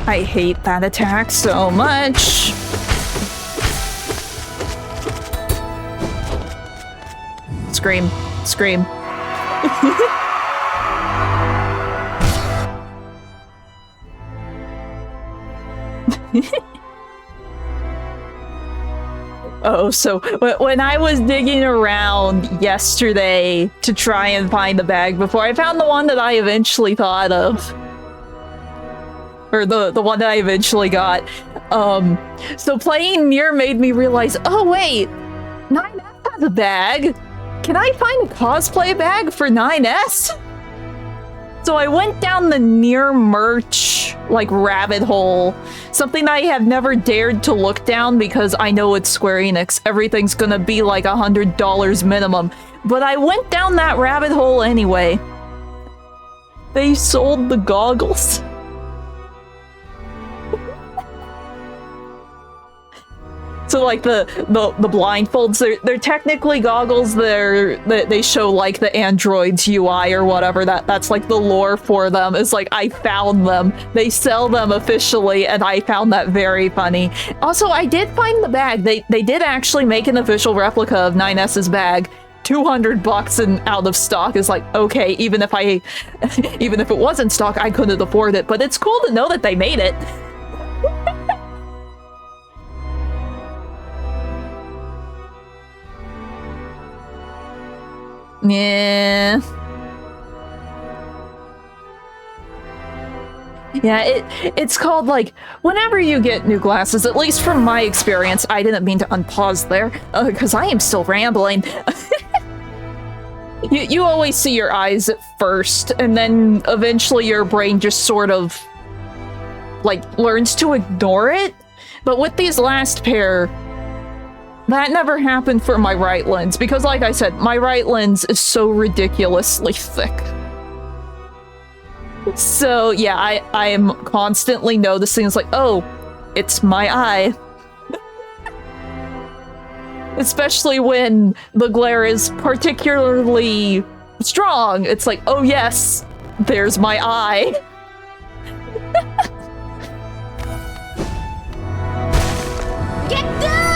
I hate that attack so much. Scream. Scream. Oh, so when I was digging around yesterday to try and find the bag before, I found the one that I eventually thought of. Or the one that I eventually got. So playing Nier made me realize, oh wait, 9S has a bag. Can I find a cosplay bag for 9S? So I went down the Nier merch, like, rabbit hole. Something I have never dared to look down because I know it's Square Enix. Everything's gonna be like $100 minimum. But I went down that rabbit hole anyway. They sold the goggles. So like the blindfolds, they're technically goggles. They show like the Android's UI or whatever. That's like the lore for them. It's like I found them. They sell them officially, and I found that very funny. Also, I did find the bag. They did actually make an official replica of 9S's bag. $200 and out of stock is like, okay, even if it wasn't stock, I couldn't afford it. But it's cool to know that they made it. Yeah. Yeah, it's called, like, whenever you get new glasses, at least from my experience, I didn't mean to unpause there, because I am still rambling. You always see your eyes at first, and then eventually your brain just sort of, like, learns to ignore it. But with these last pair, that never happened for my right lens, because like I said, my right lens is so ridiculously thick. So yeah, I am constantly noticing, it's like, oh, it's my eye. Especially when the glare is particularly strong. It's like, oh yes, there's my eye. Get down!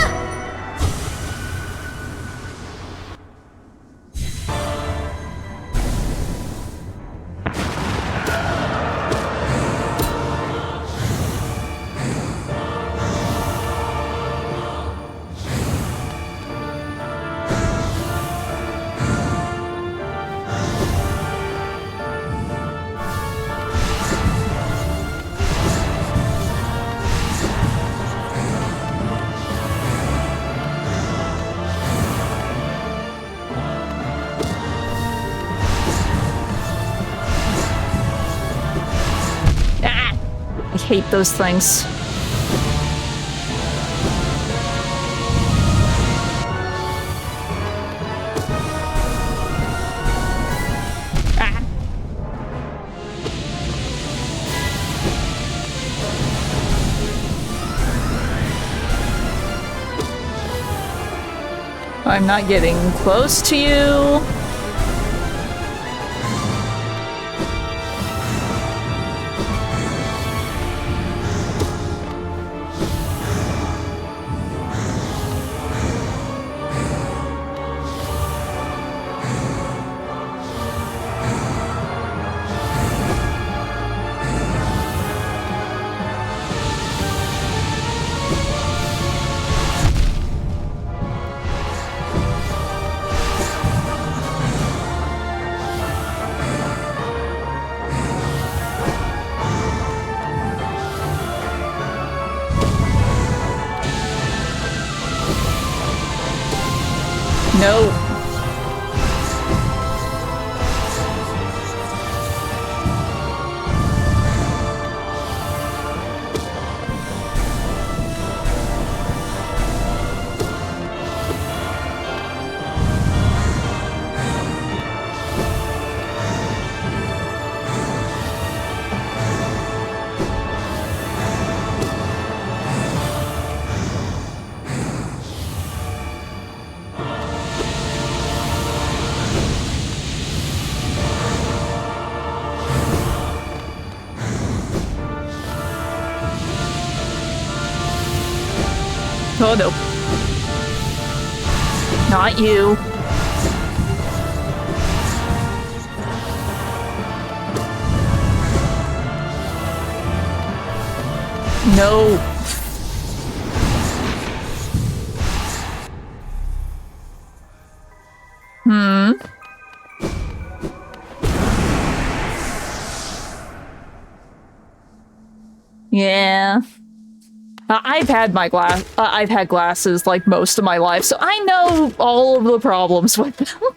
I hate those things. I'm not getting close to you. No. Oh no. Not you. No. Yeah. I've had glasses like most of my life, so I know all of the problems with them.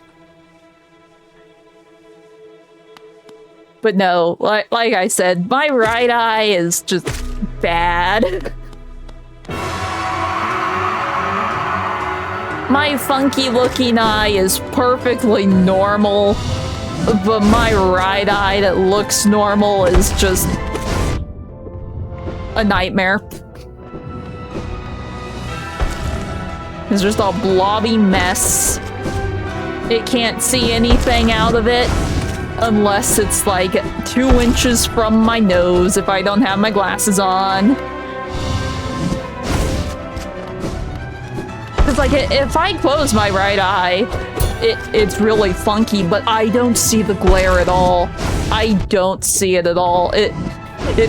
But no, like I said, my right eye is just bad. My funky looking eye is perfectly normal, but my right eye that looks normal is just a nightmare. It's just a blobby mess. It can't see anything out of it unless it's like 2 inches from my nose if I don't have my glasses on. It's like if I close my right eye, it's really funky, but I don't see the glare at all. I don't see it at all. It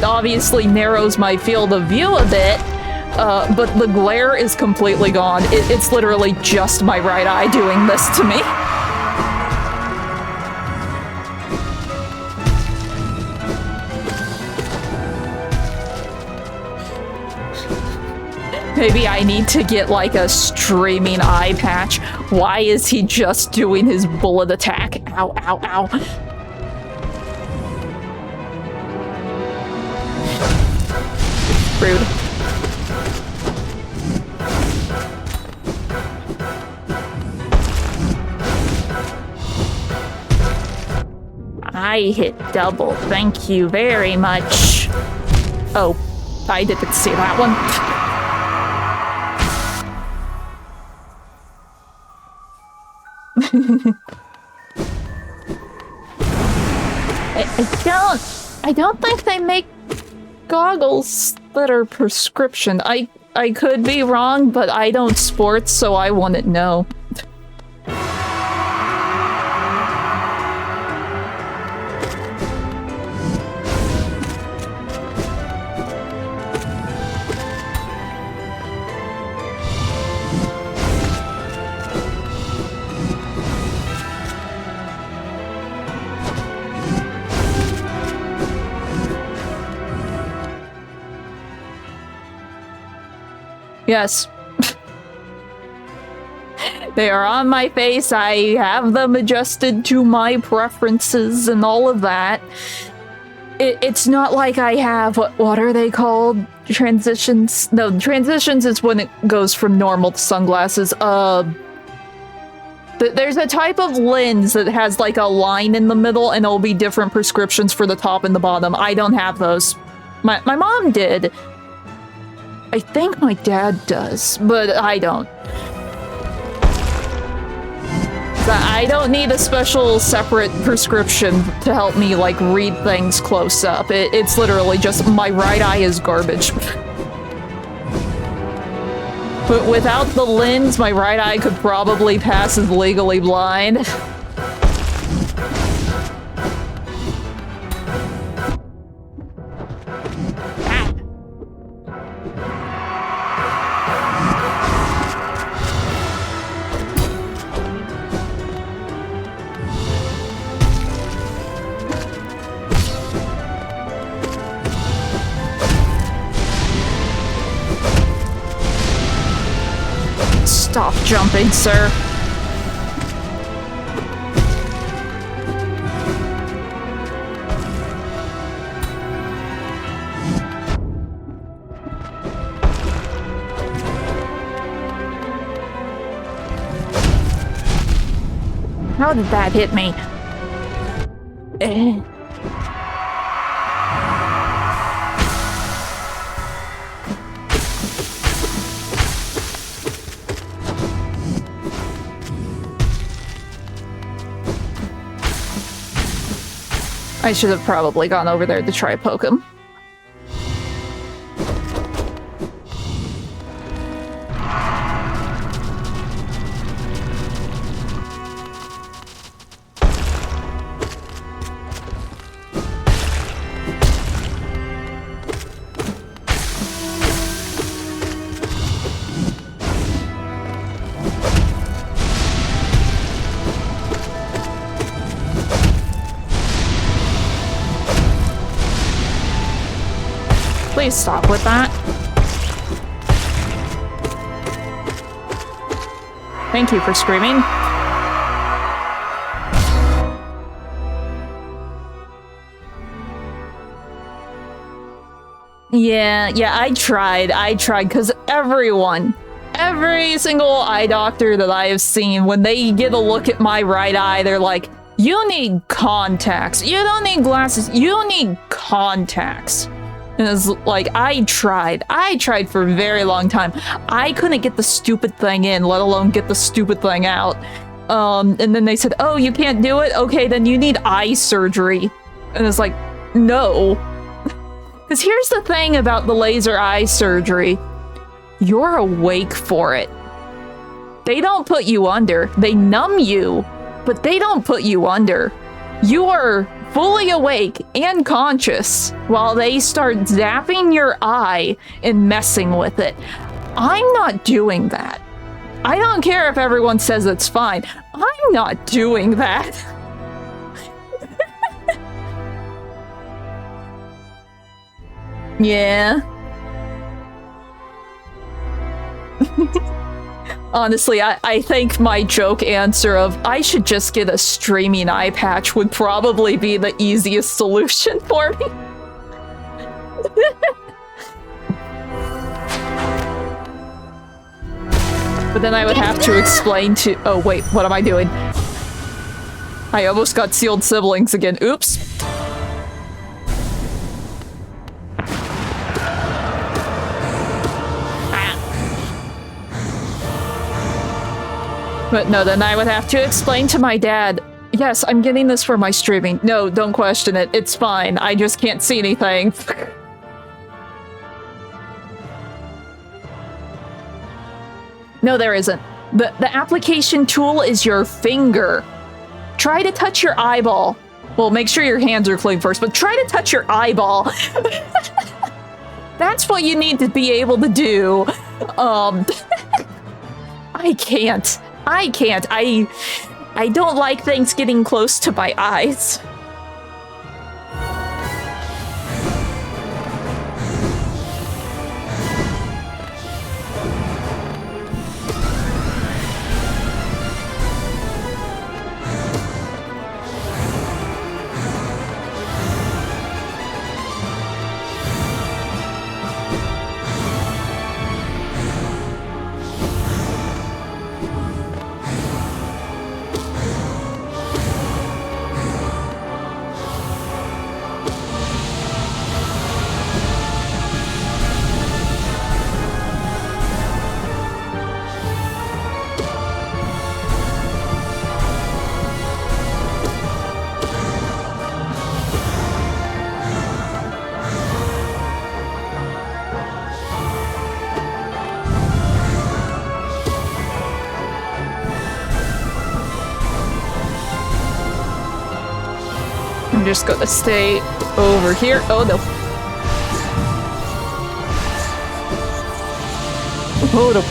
obviously narrows my field of view a bit, but the glare is completely gone. It's literally just my right eye doing this to me. Maybe I need to get like a streaming eye patch. Why is he just doing his bullet attack? Ow, ow, ow. Rude. I hit double. Thank you very much. Oh, I didn't see that one. I don't think they make goggles that are prescription. I could be wrong, but I don't sports, so I wouldn't know. Yes. They are on my face. I have them adjusted to my preferences and all of that. it's not like I have, what are they called? Transitions? No, transitions is when it goes from normal to sunglasses. There's a type of lens that has like a line in the middle and it'll be different prescriptions for the top and the bottom. I don't have those. My mom did. I think my dad does, but I don't. I don't need a special separate prescription to help me like read things close up. It's literally just my right eye is garbage. But without the lens, my right eye could probably pass as legally blind. Stop jumping, sir. How did that hit me? I should have probably gone over there to try poke him. Please stop with that. Thank you for screaming. Yeah, I tried, because every single eye doctor that I have seen, when they get a look at my right eye, they're like, you need contacts. You don't need glasses, you need contacts. And it's like, I tried for a very long time. I couldn't get the stupid thing in, let alone get the stupid thing out. And then they said, oh, you can't do it? Okay, then you need eye surgery. And it's like, no. Because here's the thing about the laser eye surgery. You're awake for it. They don't put you under. They numb you, but they don't put you under. You are fully awake and conscious while they start zapping your eye and messing with it. I'm not doing that. I don't care if everyone says it's fine. I'm not doing that. Yeah. Honestly, I think my joke answer of I should just get a streaming eye patch would probably be the easiest solution for me. But then I would have to explain to— oh wait, what am I doing? I almost got sealed siblings again. Oops. But no, then I would have to explain to my dad, yes, I'm getting this for my streaming. No, don't question it. It's fine. I just can't see anything. No, there isn't. The application tool is your finger. Try to touch your eyeball. Well, make sure your hands are clean first, but try to touch your eyeball. That's what you need to be able to do. I can't. I don't like things getting close to my eyes. just gonna stay over here. Oh no. Oh no.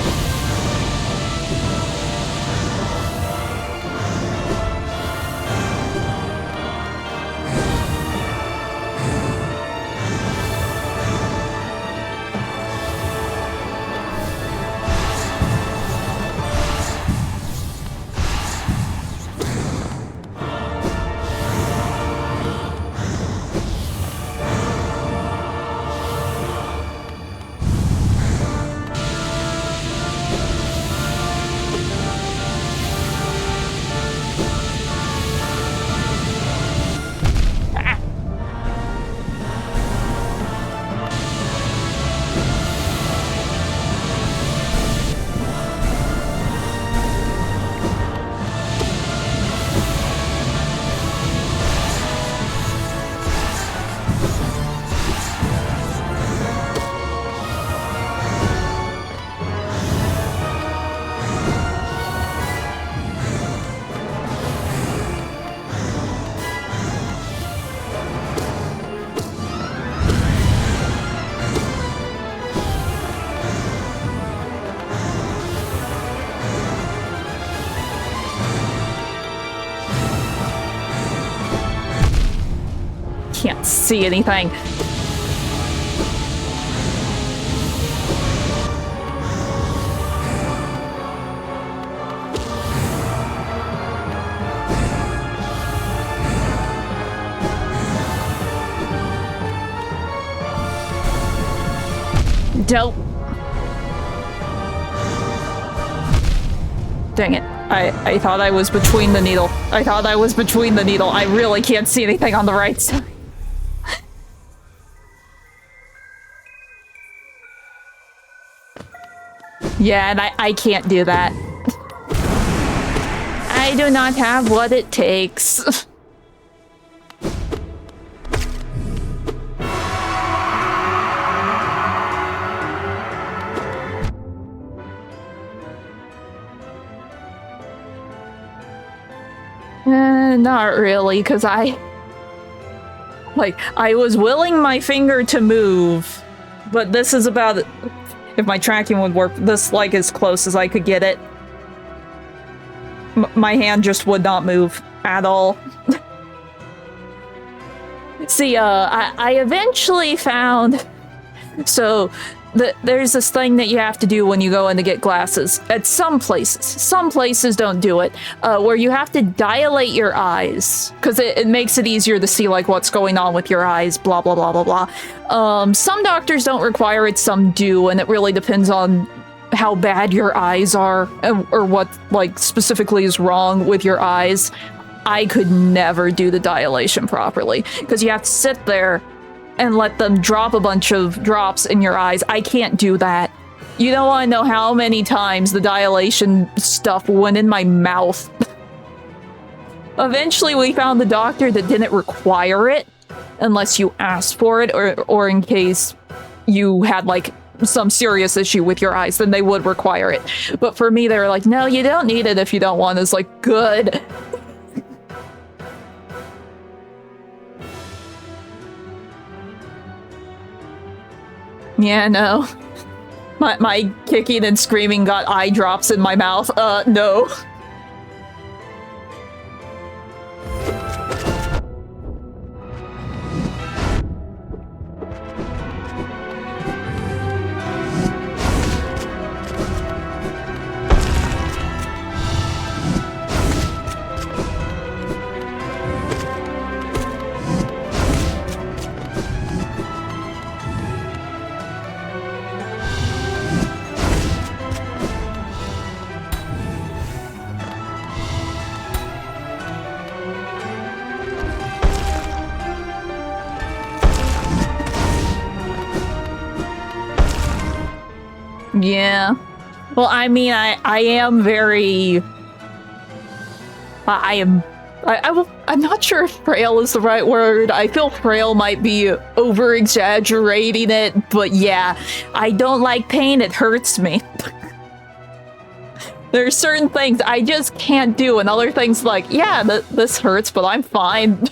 Can't see anything. Dope. Dang it. I thought I was between the needle. I thought I was between the needle. I really can't see anything on the right side. Yeah, and I can't do that. I do not have what it takes. Not really, because I was willing my finger to move, but this is about, if my tracking would work, this like as close as I could get it. My hand just would not move at all. See, I eventually found, so there's this thing that you have to do when you go in to get glasses at some places don't do it, where you have to dilate your eyes because it makes it easier to see like what's going on with your eyes, blah blah blah blah blah. Some doctors don't require it, some do, and it really depends on how bad your eyes are or what like specifically is wrong with your eyes. I could never do the dilation properly because you have to sit there and let them drop a bunch of drops in your eyes. I can't do that. You don't want to know how many times the dilation stuff went in my mouth. Eventually we found the doctor that didn't require it unless you asked for it or in case you had like some serious issue with your eyes, then they would require it. But for me, they were like, no, you don't need it if you don't want it. It's like, good. Yeah, no. My kicking and screaming got eye drops in my mouth. No. Yeah. Well, I mean, I am very... I'm not sure if frail is the right word. I feel frail might be over-exaggerating it, but yeah, I don't like pain. It hurts me. There are certain things I just can't do, and other things like, yeah, this hurts, but I'm fine.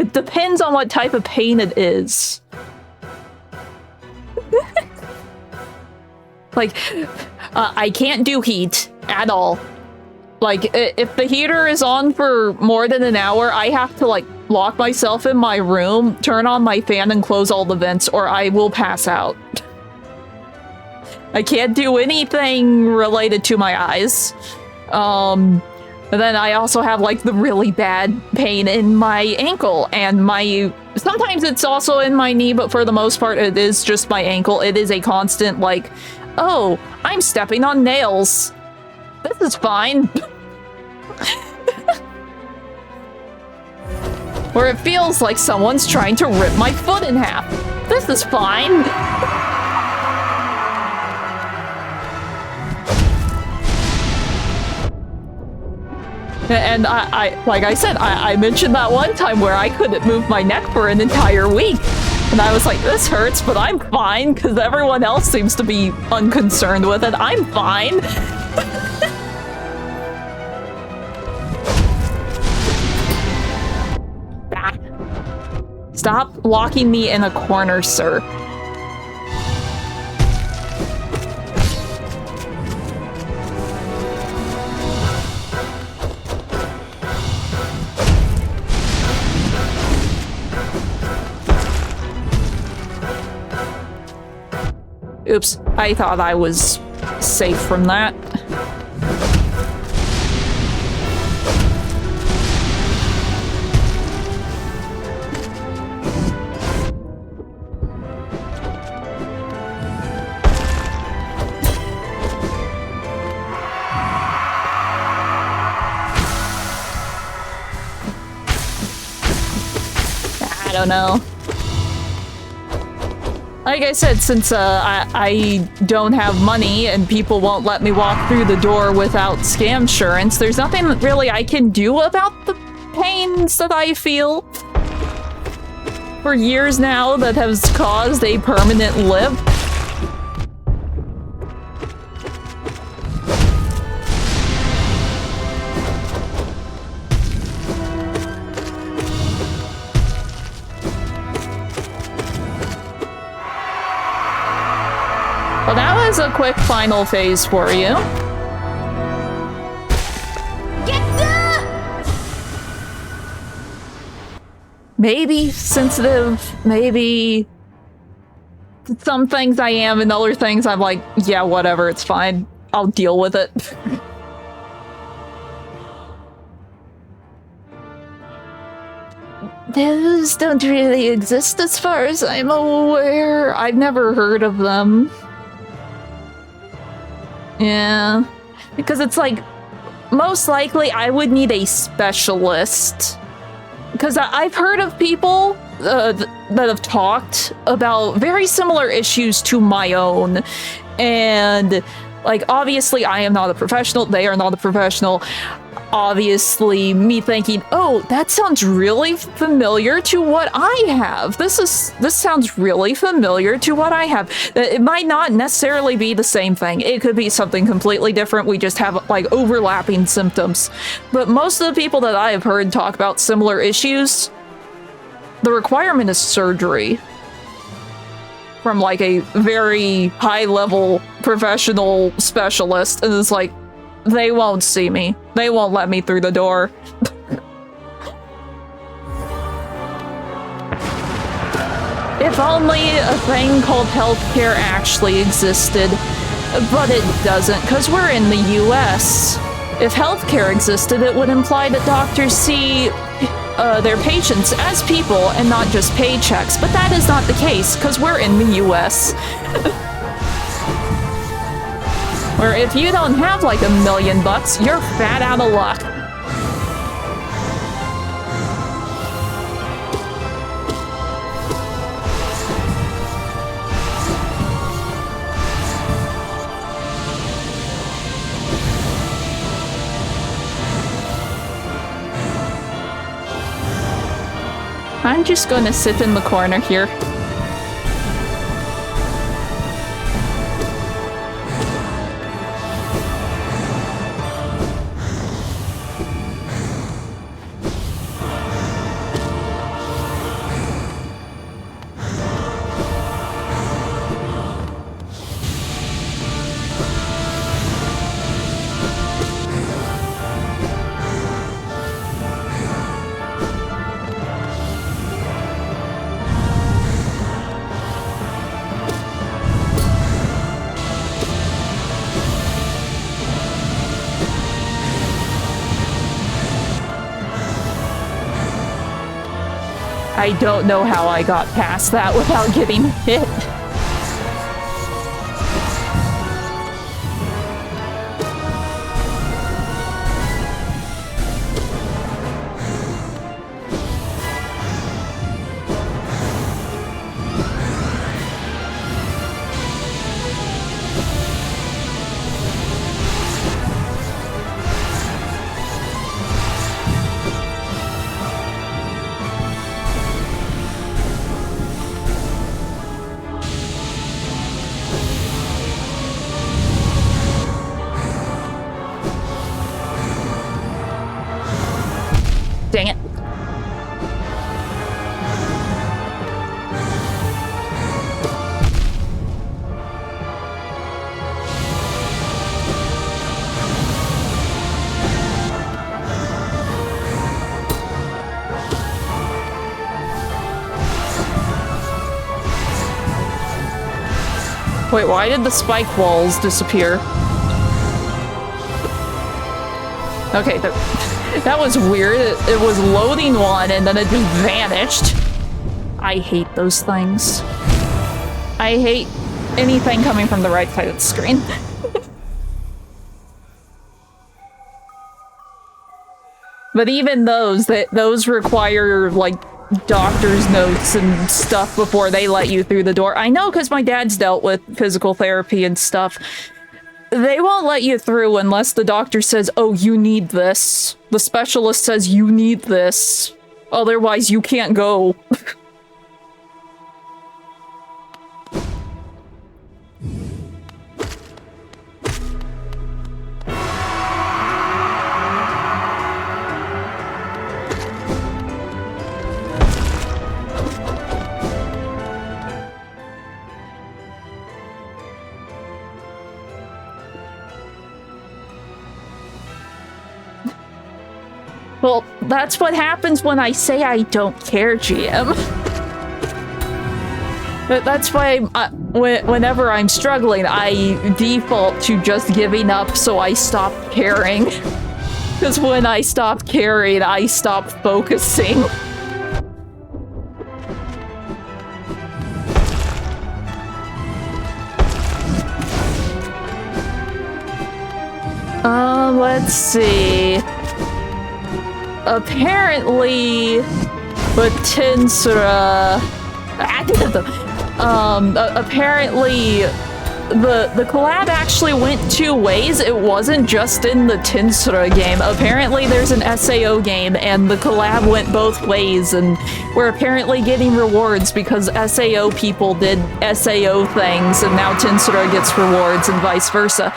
It depends on what type of pain it is. Like, I can't do heat at all. Like, if the heater is on for more than an hour, I have to, like, lock myself in my room, turn on my fan, and close all the vents, or I will pass out. I can't do anything related to my eyes. And then I also have, like, the really bad pain in my ankle, and my... Sometimes it's also in my knee, but for the most part, it is just my ankle. It is a constant, like, oh, I'm stepping on nails. This is fine. Or it feels like someone's trying to rip my foot in half. This is fine. And like I said, I mentioned that one time where I couldn't move my neck for an entire week. And I was like, this hurts, but I'm fine, because everyone else seems to be unconcerned with it. I'm fine. Stop locking me in a corner, sir. Oops, I thought I was safe from that. I don't know. Like I said, since I don't have money and people won't let me walk through the door without scam insurance, there's nothing really I can do about the pains that I feel for years now that has caused a permanent limp. Well, that was a quick final phase for you. Maybe sensitive, maybe some things I am and other things I'm like, yeah, whatever, it's fine. I'll deal with it. Those don't really exist as far as I'm aware. I've never heard of them. Yeah, because it's like, most likely I would need a specialist. Because I've heard of people that have talked about very similar issues to my own. And, like, obviously I am not a professional, they are not a professional. Obviously, me thinking, oh, that sounds really familiar to what I have. This sounds really familiar to what I have. It might not necessarily be the same thing. It could be something completely different. We just have, like, overlapping symptoms. But most of the people that I have heard talk about similar issues, the requirement is surgery. From, like, a very high-level professional specialist. And it's like, they won't see me. They won't let me through the door. If only a thing called healthcare actually existed. But it doesn't, because we're in the US. If healthcare existed, it would imply that doctors see their patients as people and not just paychecks. But that is not the case, because we're in the US. Where if you don't have like $1 million, you're fat out of luck. I'm just gonna sit in the corner here. I don't know how I got past that without getting hit. Dang it. Wait, why did the spike walls disappear? Okay, that was weird. It was loading one and then it just vanished. I hate those things. I hate anything coming from the right side of the screen. But even those require, like, doctor's notes and stuff before they let you through the door. I know, because my dad's dealt with physical therapy and stuff. They won't let you through unless the doctor says, oh, you need this. The specialist says you need this. Otherwise, you can't go. Well, that's what happens when I say I don't care, GM. But that's why whenever I'm struggling, I default to just giving up so I stop caring. Because when I stop caring, I stop focusing. Let's see. Apparently, with Tinsura, apparently the collab actually went two ways. It wasn't just in the Tinsura game. Apparently there's an SAO game and the collab went both ways, and we're apparently getting rewards because SAO people did SAO things and now Tinsura gets rewards and vice versa.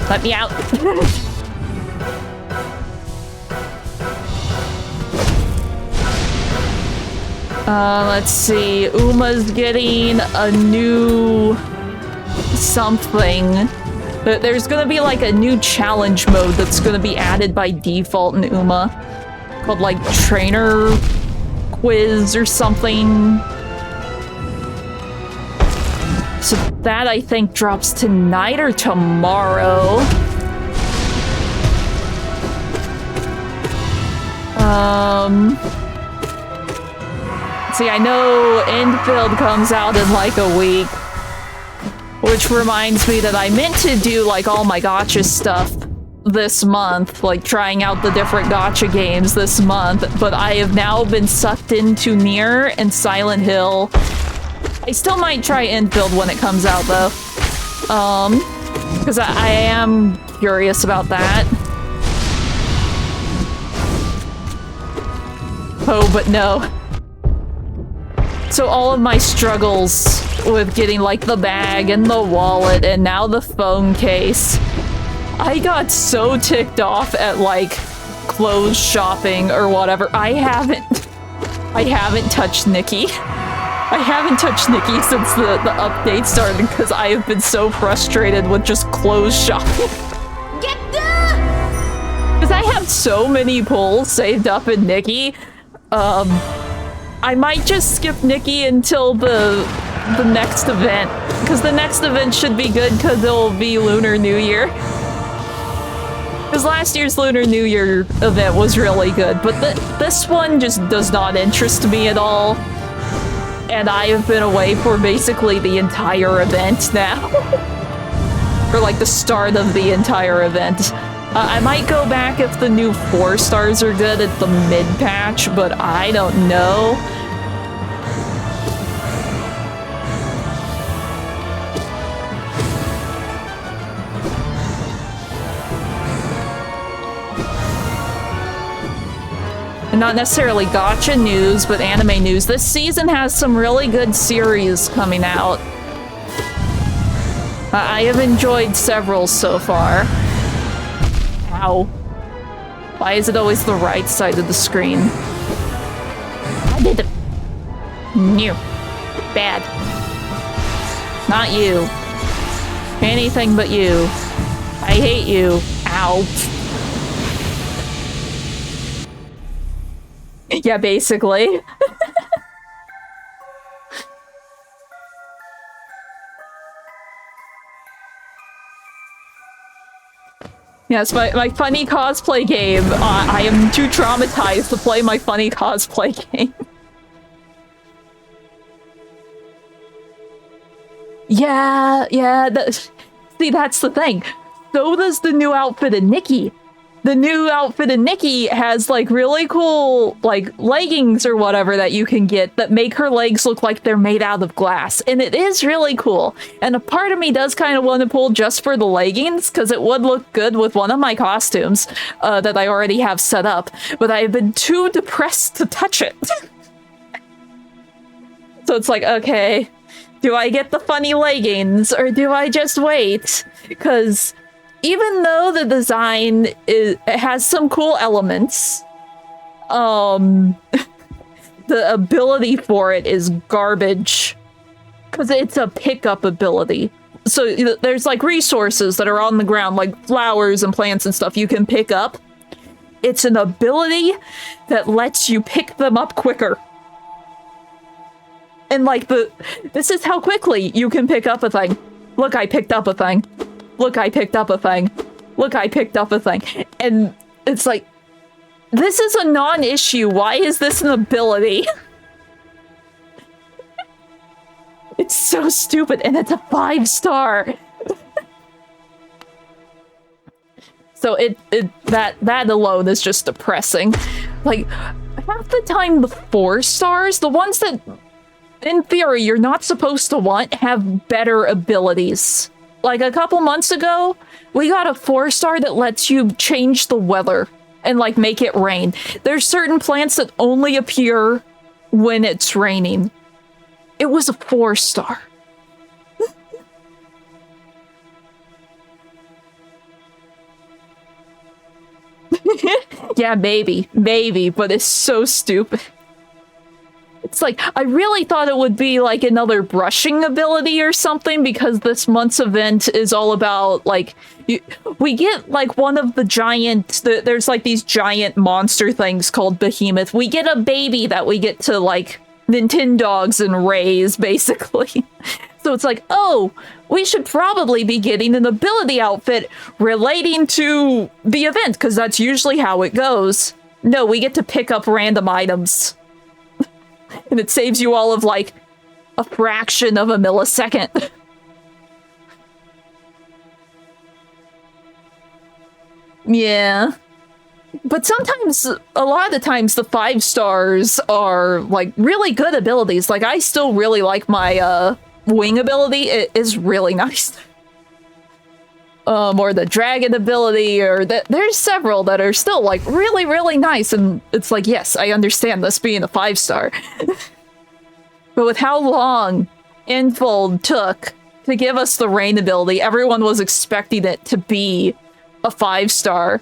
Let me out. Let's see. Uma's getting a new something. There's gonna be like a new challenge mode that's gonna be added by default in Uma. Called like trainer quiz or something. So that, I think, drops tonight or tomorrow. See, I know Infield comes out in like a week. Which reminds me that I meant to do like all my gacha stuff this month. Like trying out the different gacha games this month. But I have now been sucked into Nier and Silent Hill. I still might try Infield when it comes out, though. Because I am curious about that. Oh, but no. So all of my struggles with getting, like, the bag and the wallet and now the phone case, I got so ticked off at, like, clothes shopping or whatever. I haven't touched Nikki. I haven't touched Nikki since the update started because I have been so frustrated with just clothes shopping. Get them! Because I have so many pulls saved up in Nikki. I might just skip Nikki until the next event. Because the next event should be good because it'll be Lunar New Year. Because last year's Lunar New Year event was really good, but this one just does not interest me at all. And I have been away for basically the entire event now. For like the start of the entire event. I might go back if the new 4 stars are good at the mid-patch, but I don't know. And not necessarily gacha news, but anime news. This season has some really good series coming out. I have enjoyed several so far. Ow. Why is it always the right side of the screen? I did it. New. Bad. Not you. Anything but you. I hate you. Ow. Yeah, basically. Yes, my funny cosplay game. I am too traumatized to play my funny cosplay game. Yeah. See, that's the thing. So does the new outfit of Nikki. The new outfit of Nikki has like really cool like leggings or whatever that you can get that make her legs look like they're made out of glass. And it is really cool. And a part of me does kind of want to pull just for the leggings because it would look good with one of my costumes that I already have set up. But I've been too depressed to touch it. So it's like, okay, do I get the funny leggings or do I just wait? Because even though the design it has some cool elements, the ability for it is garbage. Because it's a pickup ability. So there's like resources that are on the ground, like flowers and plants and stuff you can pick up. It's an ability that lets you pick them up quicker. And like this is how quickly you can pick up a thing. Look, I picked up a thing. Look, I picked up a thing. Look, I picked up a thing. And it's like, this is a non-issue. Why is this an ability? It's so stupid, and it's a 5-star. So that alone is just depressing. Like, half the time the 4 stars, the ones that, in theory, you're not supposed to want, have better abilities. Like a couple months ago, we got a 4-star that lets you change the weather and like make it rain. There's certain plants that only appear when it's raining. It was a 4-star. Yeah, maybe, but it's so stupid. It's like, I really thought it would be like another brushing ability or something because this month's event is all about like, we get like one of the giant, there's like these giant monster things called Behemoth. We get a baby that we get to like Nintendogs and raise basically. So it's like, oh, we should probably be getting an ability outfit relating to the event because that's usually how it goes. No, we get to pick up random items. And it saves you all of, like, a fraction of a millisecond. Yeah. But sometimes, a lot of the times, the 5 stars are, like, really good abilities. Like, I still really like my, wing ability. It is really nice. Or the dragon ability, or there's several that are still like really, really nice, and it's like, yes, I understand this being a 5-star. But with how long Infold took to give us the rain ability, everyone was expecting it to be a 5-star.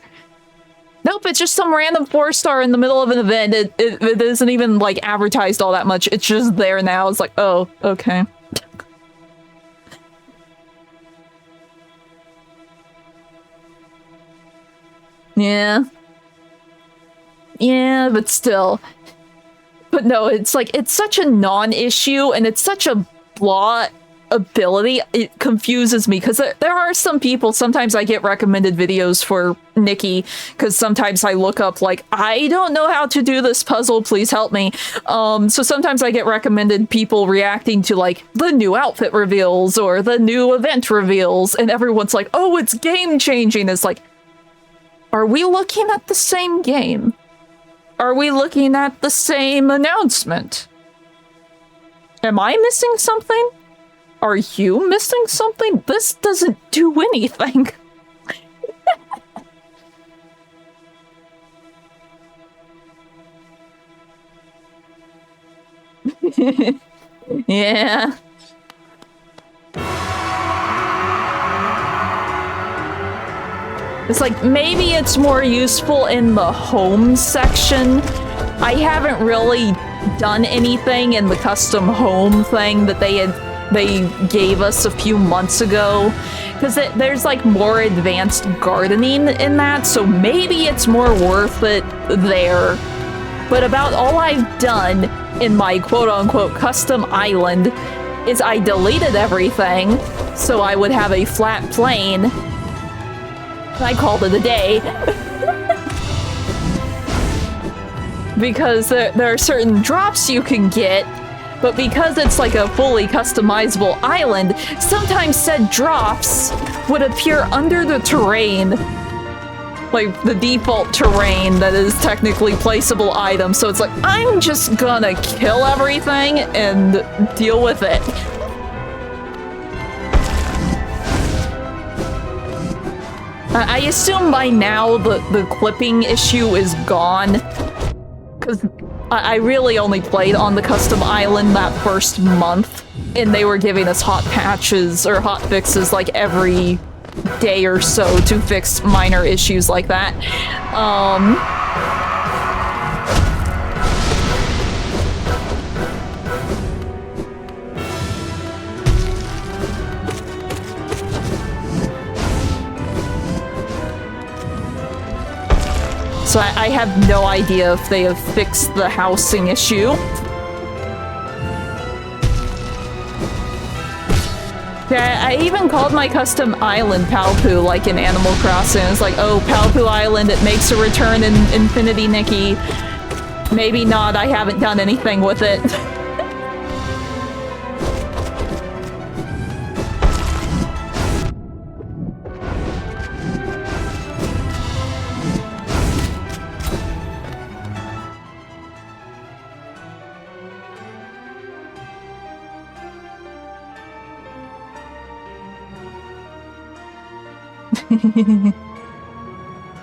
Nope, it's just some random 4-star in the middle of an event. It isn't even like advertised all that much. It's just there now. It's like, oh, okay. Yeah. Yeah, but still. But no, it's like, it's such a non-issue, and it's such a blah ability, it confuses me because there are some people, sometimes I get recommended videos for Nikki because sometimes I look up like, I don't know how to do this puzzle, please help me. So sometimes I get recommended people reacting to like the new outfit reveals or the new event reveals, and everyone's like, oh, it's game changing. It's like, are we looking at the same game? Are we looking at the same announcement? Am I missing something? Are you missing something? This doesn't do anything. Yeah. It's like, maybe it's more useful in the home section. I haven't really done anything in the custom home thing that they gave us a few months ago, because there's like more advanced gardening in that, so maybe it's more worth it there. But about all I've done in my quote-unquote custom island is I deleted everything so I would have a flat plane. I called it a day. Because there are certain drops you can get, but because it's like a fully customizable island, sometimes said drops would appear under the terrain. Like the default terrain that is technically placeable items. So it's like, I'm just gonna kill everything and deal with it. I assume by now the clipping issue is gone. Because I really only played on the custom island that first month, and they were giving us hot patches or hot fixes like every day or so to fix minor issues like that. So I have no idea if they have fixed the housing issue. Yeah, I even called my custom island Palpu, like in Animal Crossing. It's like, oh, Palpu Island, it makes a return in Infinity Nikki. Maybe not, I haven't done anything with it.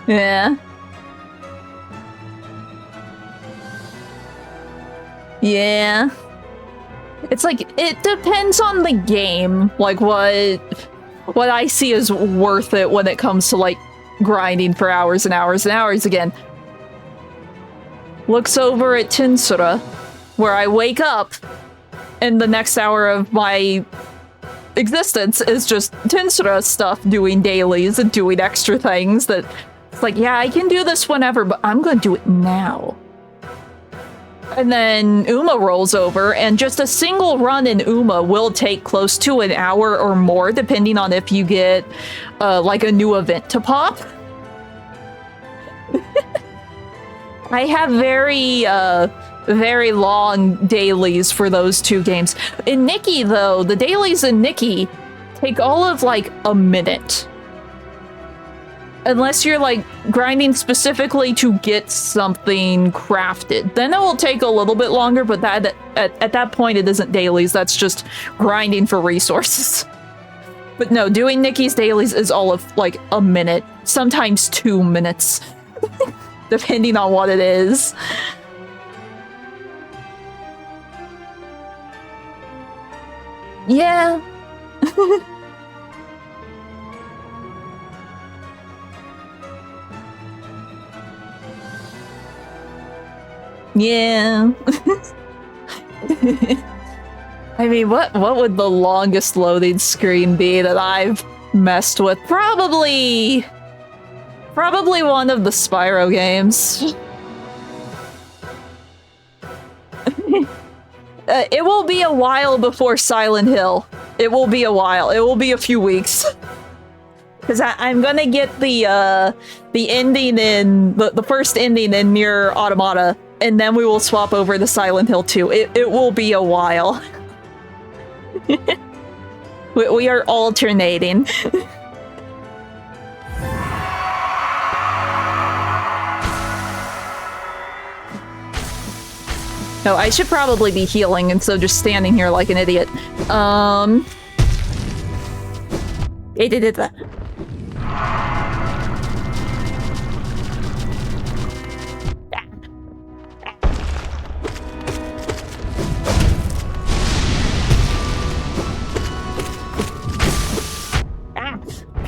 Yeah. Yeah. It's like, it depends on the game, like what I see is worth it when it comes to like grinding for hours and hours and hours again. Looks over at Tinsura, where I wake up and the next hour of my existence is just Tinsura stuff, doing dailies and doing extra things that it's like, yeah, I can do this whenever, but I'm gonna do it now. And then Uma rolls over, and just a single run in Uma will take close to an hour or more, depending on if you get like a new event to pop. I have very long dailies for those two games. In Nikki, though, the dailies in Nikki take all of like a minute. Unless you're like grinding specifically to get something crafted. Then it will take a little bit longer, but that at that point it isn't dailies, that's just grinding for resources. But no, doing Nikki's dailies is all of like a minute, sometimes 2 minutes, depending on what it is. Yeah. Yeah. I mean, what would the longest loading screen be that I've messed with? Probably one of the Spyro games. It will be a while before Silent Hill. It will be a while. It will be a few weeks. Because I'm gonna get the ending in... The first ending in Nier Automata, and then we will swap over to Silent Hill 2. It will be a while. we are alternating. No, I should probably be healing instead of just standing here like an idiot. It did that.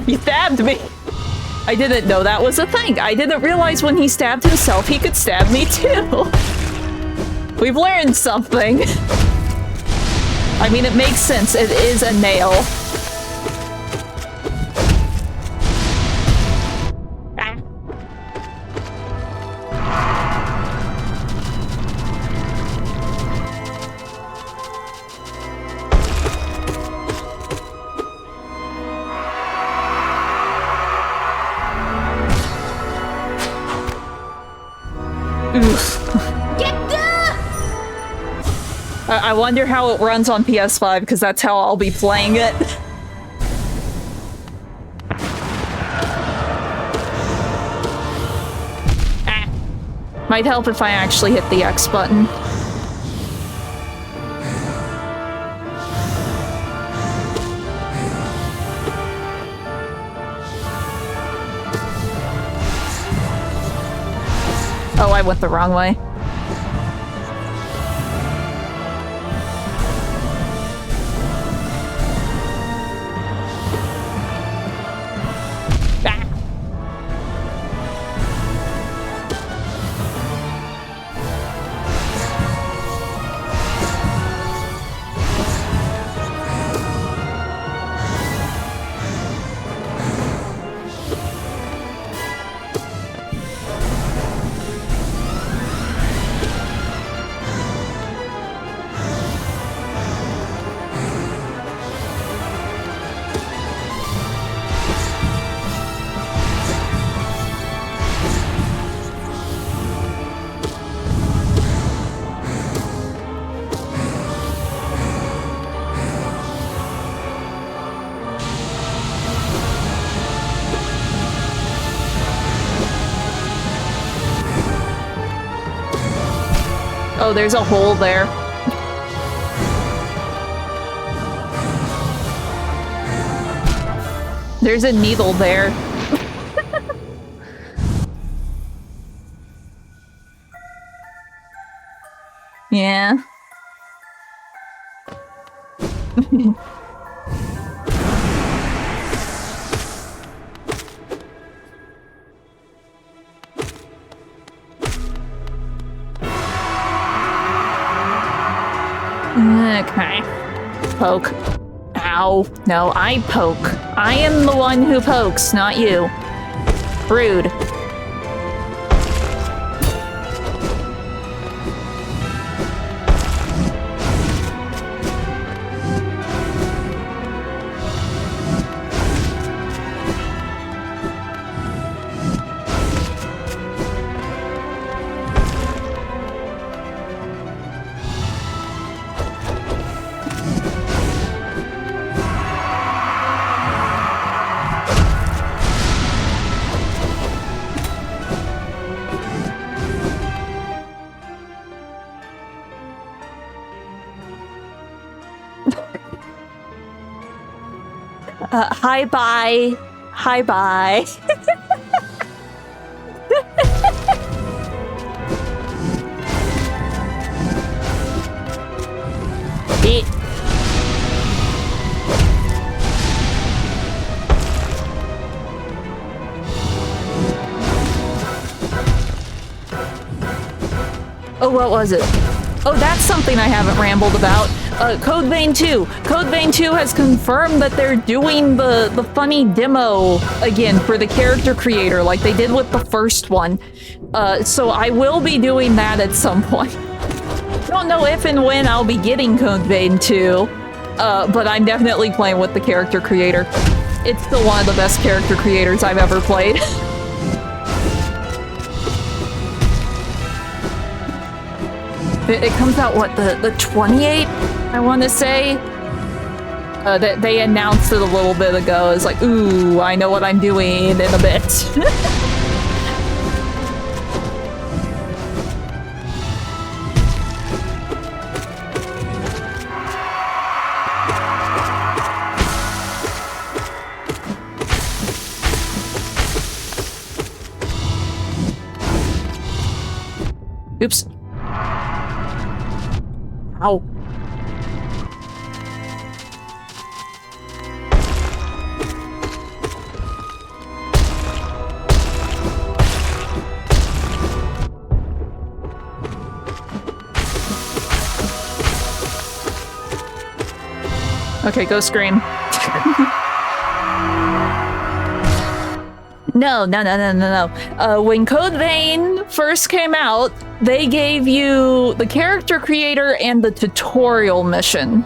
He stabbed me! I didn't know that was a thing. I didn't realize when he stabbed himself, he could stab me too. We've learned something. I mean, it makes sense. It is a nail. I wonder how it runs on PS5, because that's how I'll be playing it. Might help if I actually hit the X button. Oh, I went the wrong way. Oh, there's a hole there. There's a needle there. Yeah. Okay. Poke. Ow. No, I poke. I am the one who pokes, not you. Rude. Hi, bye. Hi, bye. Oh, what was it? Oh, that's something I haven't rambled about. Code Vein 2. Code Vein 2 has confirmed that they're doing the funny demo again for the character creator, like they did with the first one. So I will be doing that at some point. Don't know if and when I'll be getting Code Vein 2, but I'm definitely playing with the character creator. It's still one of the best character creators I've ever played. It comes out, what, the 28th, I want to say? They announced it a little bit ago. It's like, ooh, I know what I'm doing in a bit. Oops. Ow. Okay, go scream. No. When Code Vein first came out, they gave you the character creator and the tutorial mission,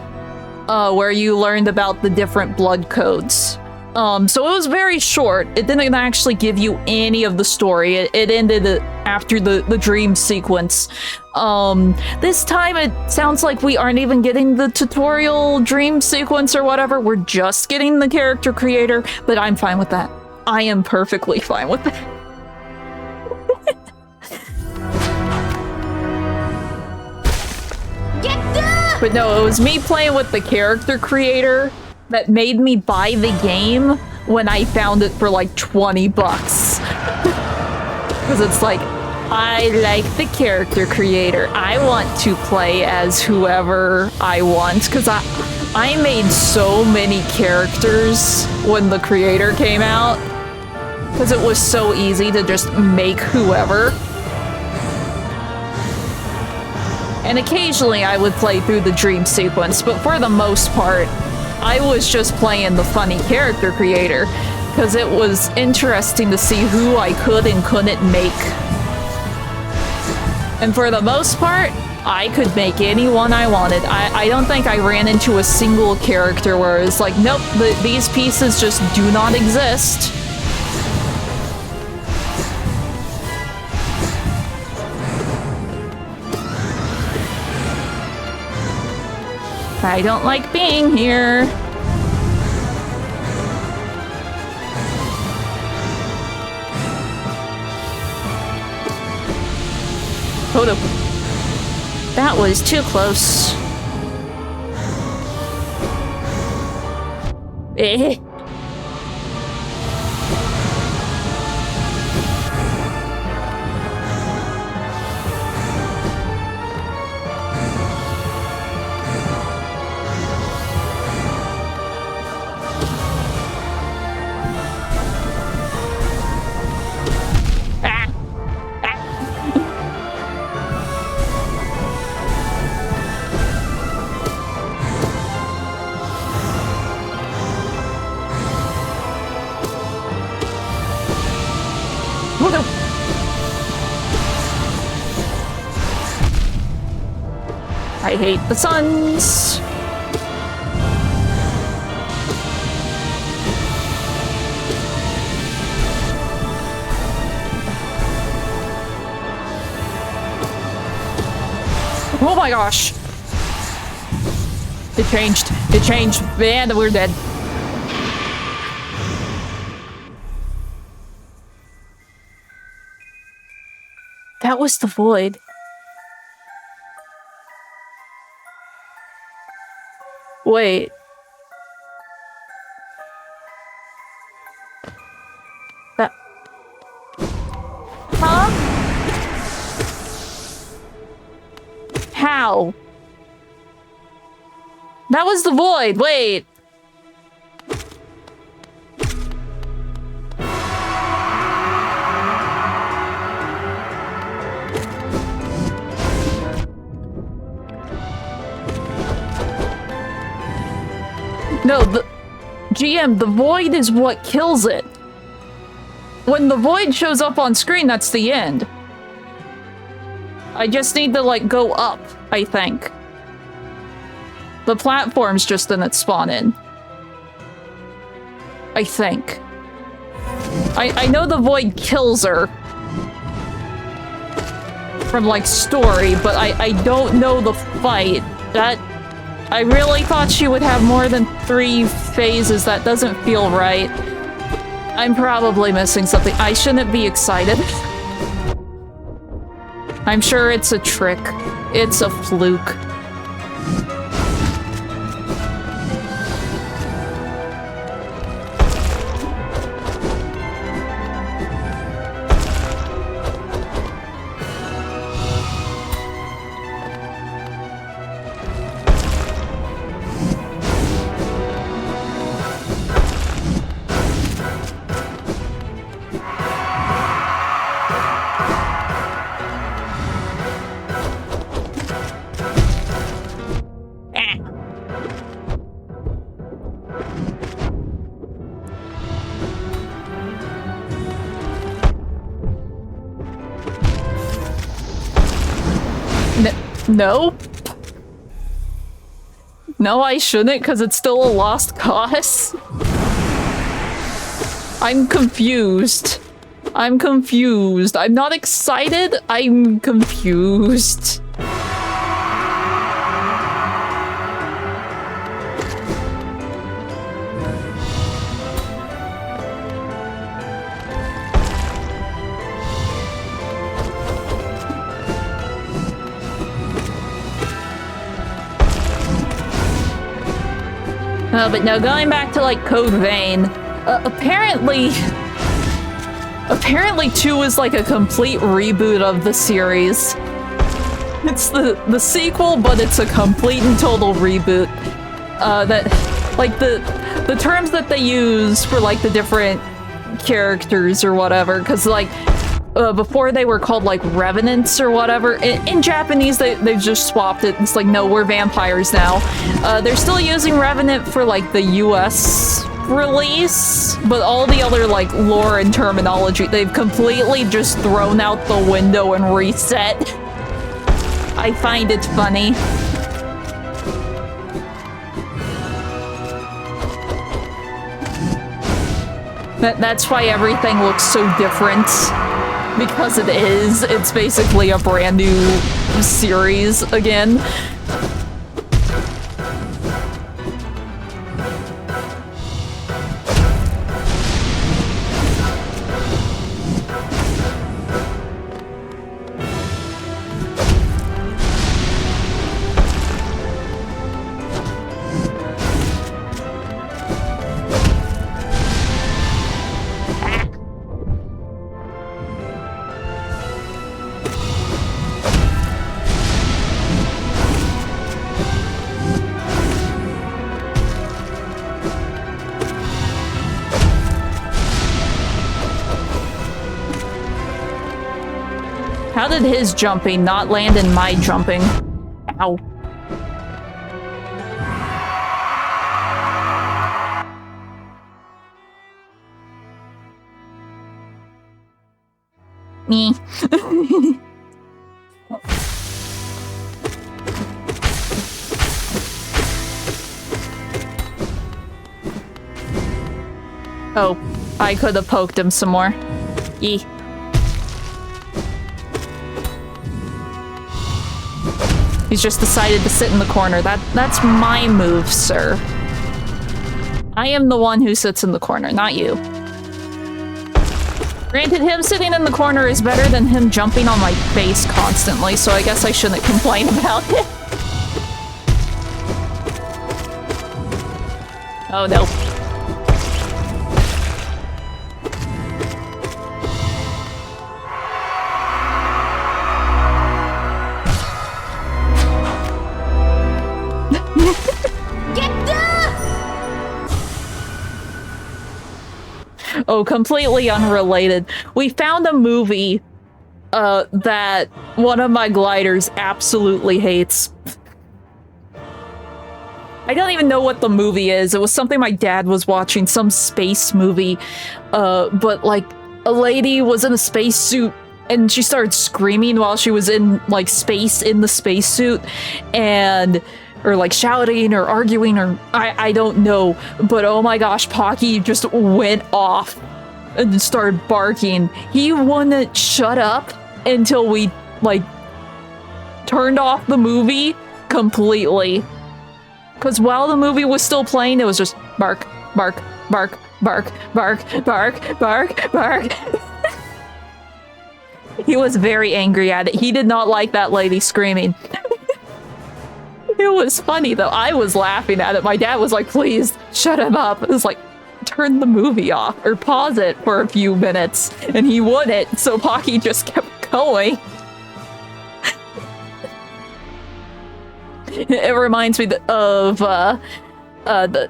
where you learned about the different blood codes. So it was very short. It didn't actually give you any of the story. It ended after the dream sequence. This time it sounds like we aren't even getting the tutorial dream sequence or whatever. We're just getting the character creator, but I'm fine with that. I am perfectly fine with that. But no, it was me playing with the character creator that made me buy the game when I found it for like 20 bucks. Because it's like, I like the character creator. I want to play as whoever I want. Because I made so many characters when the creator came out. Because it was so easy to just make whoever. And occasionally I would play through the dream sequence, but for the most part, I was just playing the funny character creator, because it was interesting to see who I could and couldn't make. And for the most part, I could make anyone I wanted. I don't think I ran into a single character where it's like, nope, these pieces just do not exist. I don't like being here. Hold up. That was too close. Eh. I hate the suns. Oh my gosh. It changed. It changed. Man, we're dead. That was the void. Wait. That... Huh? How? That was the void. Wait. No, GM, the void is what kills it. When the void shows up on screen, that's the end. I just need to, like, go up, I think. The platforms just didn't spawn in. I think. I know the void kills her from, like, story, but I don't know the fight. That... I really thought she would have more than 3 phases. That doesn't feel right. I'm probably missing something. I shouldn't be excited. I'm sure it's a trick. It's a fluke. No. No, I shouldn't, because it's still a lost cause. I'm confused. I'm confused. I'm not excited. I'm confused. But no, going back to, like, Code Vein, apparently 2 is like a complete reboot of the series. It's the sequel, but it's a complete and total reboot. That, like, the terms that they use for, like, the different characters or whatever, because, like, before they were called, like, revenants or whatever. In Japanese, they've just swapped it. It's like, no, we're vampires now. They're still using revenant for, like, the US release, but all the other, like, lore and terminology, they've completely just thrown out the window and reset. I find it funny. That's why everything looks so different. Because it is. It's basically a brand new series again. How did his jumping not land in my jumping? Ow. Me. Oh, I could have poked him some more. Yee. He's just decided to sit in the corner. That's my move, sir. I am the one who sits in the corner, not you. Granted, him sitting in the corner is better than him jumping on my face constantly, so I guess I shouldn't complain about it. Oh, no. Oh, completely unrelated. We found a movie that one of my gliders absolutely hates. I don't even know what the movie is. It was something my dad was watching, some space movie. But, like, a lady was in a spacesuit and she started screaming while she was in, like, space in the spacesuit. And or like shouting or arguing or I don't know. But oh my gosh, Pocky just went off and started barking. He wouldn't shut up until we like turned off the movie completely. Because while the movie was still playing, it was just bark, bark, bark, bark, bark, bark, bark, bark. He was very angry at it. He did not like that lady screaming. It was funny though. I was laughing at it. My dad was like, please shut him up. It was like, turn the movie off or pause it for a few minutes. And he wouldn't. So Pocky just kept going. It reminds me of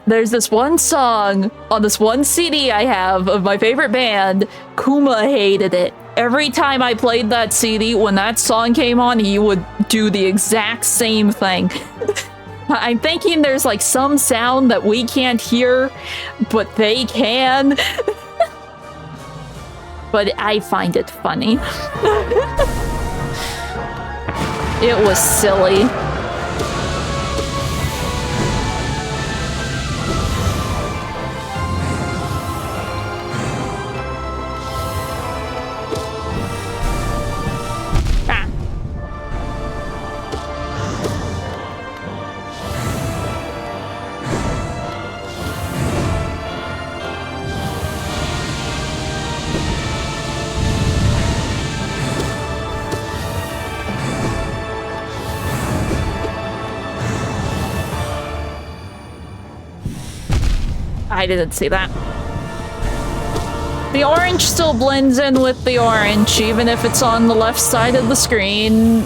there's this one song on this one CD I have of my favorite band. Kuma hated it. Every time I played that CD, when that song came on, he would do the exact same thing. I'm thinking there's like some sound that we can't hear, but they can. But I find it funny. It was silly. I didn't see that. The orange still blends in with the orange, even if it's on the left side of the screen.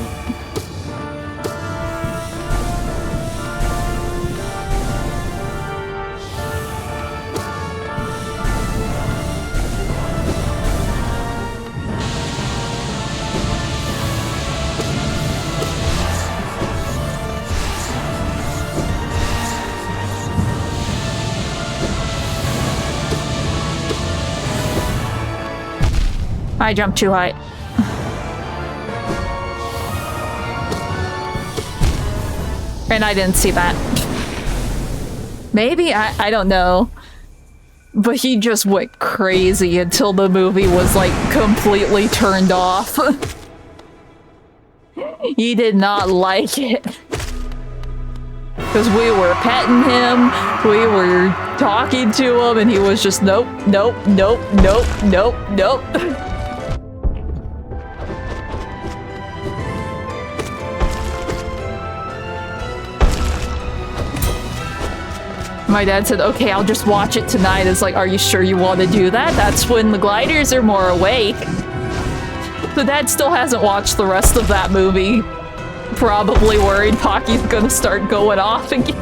I jumped too high. And I didn't see that. Maybe? I don't know. But he just went crazy until the movie was like completely turned off. He did not like it. Because we were petting him, we were talking to him, and he was just nope, nope, nope, nope, nope, nope. My dad said, okay, I'll just watch it tonight. It's like, are you sure you want to do that? That's when the gliders are more awake. So Dad still hasn't watched the rest of that movie. Probably worried Pocky's gonna start going off again.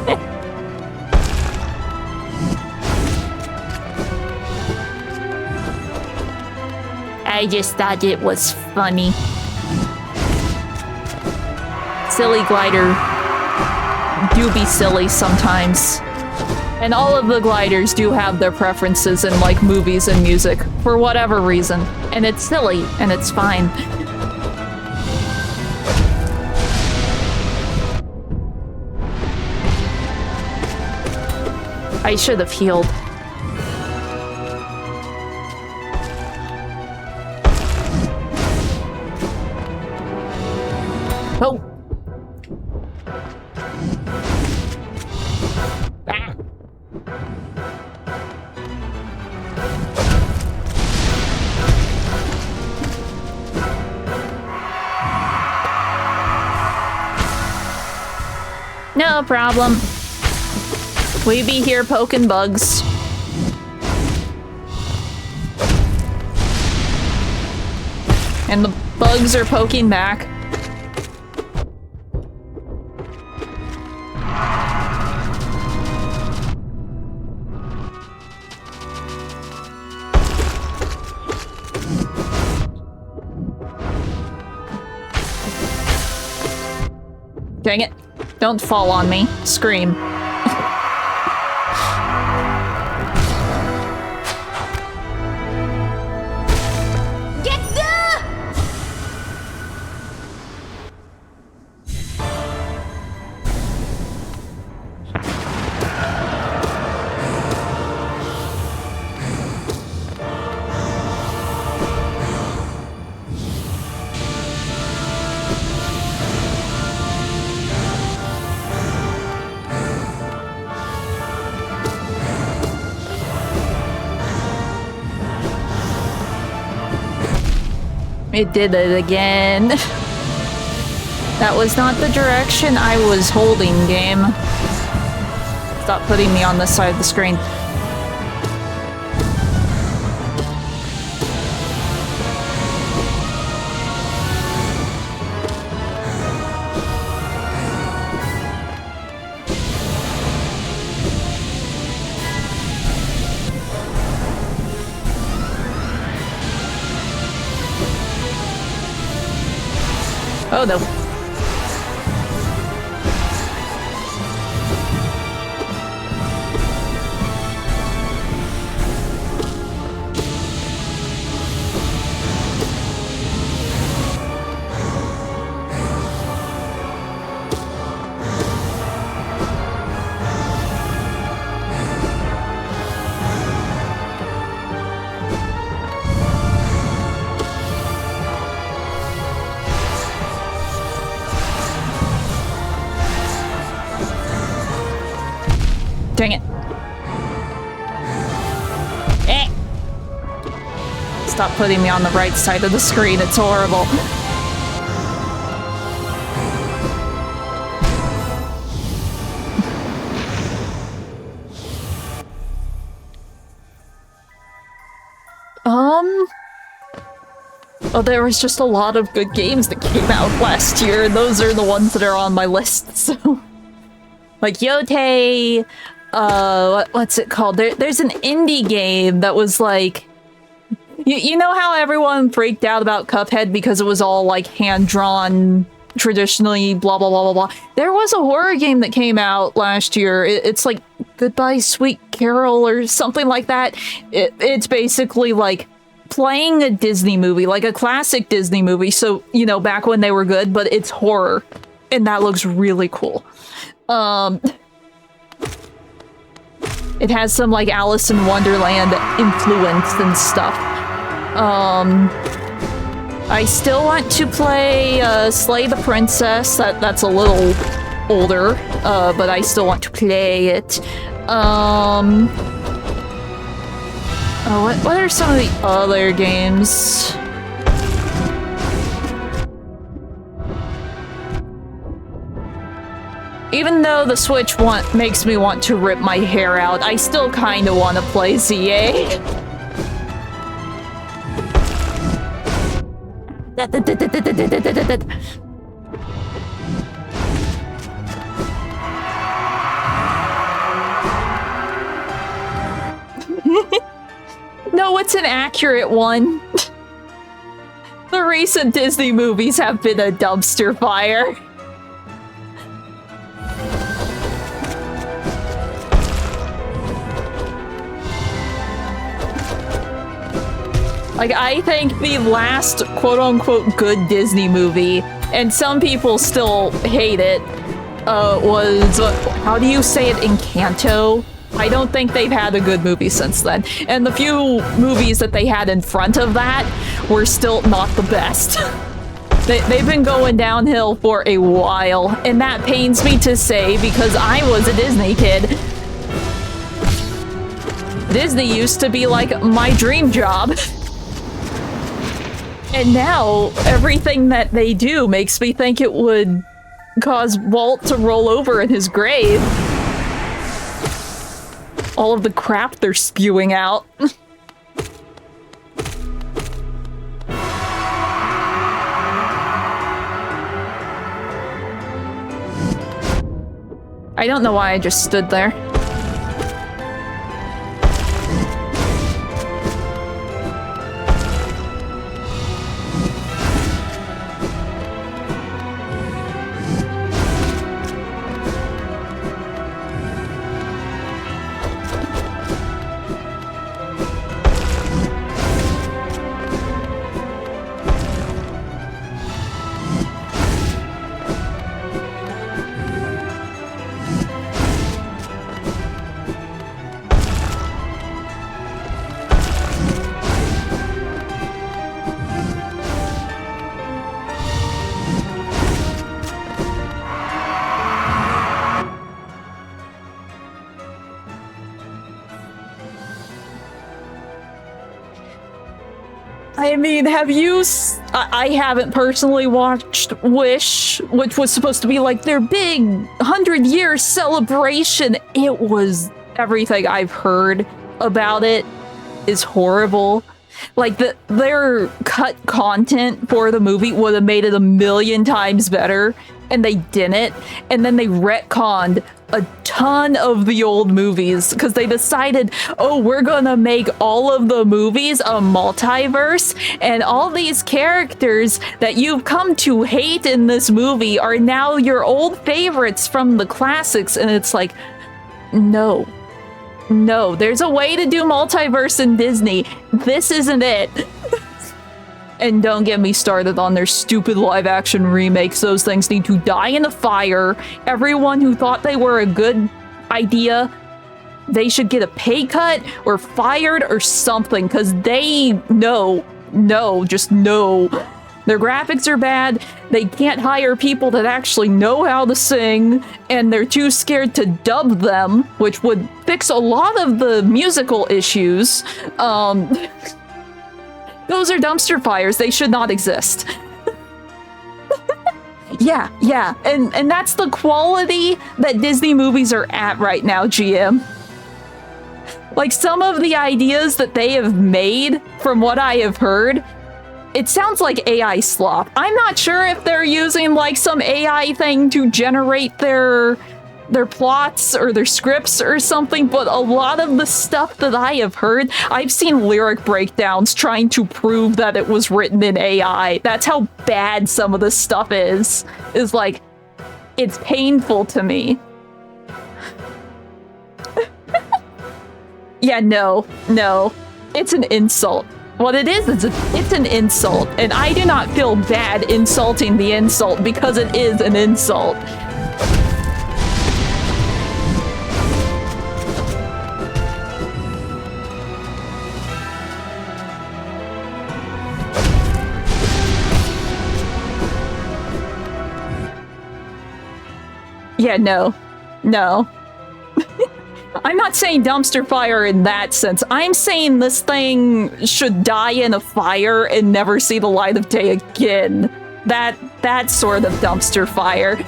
I just thought it was funny. Silly glider do be silly sometimes. And all of the gliders do have their preferences in like movies and music for whatever reason. And it's silly and it's fine. I should have healed. Oh. Ah. No problem. We be here poking bugs. And the bugs are poking back. Dang it. Don't fall on me. Scream. It did it again. That was not the direction I was holding, game. Stop putting me on this side of the screen. Oh no. Dang it. Eh. Stop putting me on the right side of the screen, it's horrible. Oh, there was just a lot of good games that came out last year, and those are the ones that are on my list, so... Like Yote, what's it called? There's an indie game that was like... You know how everyone freaked out about Cuphead because it was all like hand-drawn, traditionally, blah blah blah blah blah. There was a horror game that came out last year. It's like Goodbye Sweet Carol or something like that. It's basically like playing a Disney movie, like a classic Disney movie, so, you know, back when they were good, but it's horror. And that looks really cool. It has some, like, Alice in Wonderland influence and stuff. I still want to play, Slay the Princess. That's a little older, but I still want to play it. Oh, what are some of the other games? Even though the Switch makes me want to rip my hair out, I still kinda wanna play ZA. No, it's an accurate one. The recent Disney movies have been a dumpster fire. Like, I think the last quote-unquote good Disney movie, and some people still hate it, was, how do you say it, Encanto? I don't think they've had a good movie since then. And the few movies that they had in front of that were still not the best. They've been going downhill for a while, and that pains me to say because I was a Disney kid. Disney used to be like my dream job. And now, everything that they do makes me think it would cause Walt to roll over in his grave. All of the crap they're spewing out. I don't know why I just stood there. I mean, have you... I haven't personally watched Wish, which was supposed to be like their big 100-year celebration. It was... Everything I've heard about it is horrible. Like, their cut content for the movie would have made it 1,000,000 times better, and they didn't. And then they retconned a ton of the old movies because they decided, oh, we're gonna make all of the movies a multiverse, and all these characters that you've come to hate in this movie are now your old favorites from the classics. And it's like, no. No, there's a way to do multiverse in Disney. This isn't it. And don't get me started on their stupid live-action remakes. Those things need to die in a fire. Everyone who thought they were a good idea, they should get a pay cut or fired or something, because they know. Their graphics are bad, they can't hire people that actually know how to sing, and they're too scared to dub them, which would fix a lot of the musical issues. Those are dumpster fires. They should not exist. Yeah, and that's the quality that Disney movies are at right now, GM. Like, some of the ideas that they have made, from what I have heard, it sounds like AI slop. I'm not sure if they're using, like, some AI thing to generate their plots or their scripts or something, but a lot of the stuff that I have heard, I've seen lyric breakdowns trying to prove that it was written in AI. That's how bad some of this stuff is. Is like, it's painful to me. Yeah, no. It's an insult. What it is it's an insult, and I do not feel bad insulting the insult because it is an insult. Yeah, no. I'm not saying dumpster fire in that sense. I'm saying this thing should die in a fire and never see the light of day again. That sort of dumpster fire.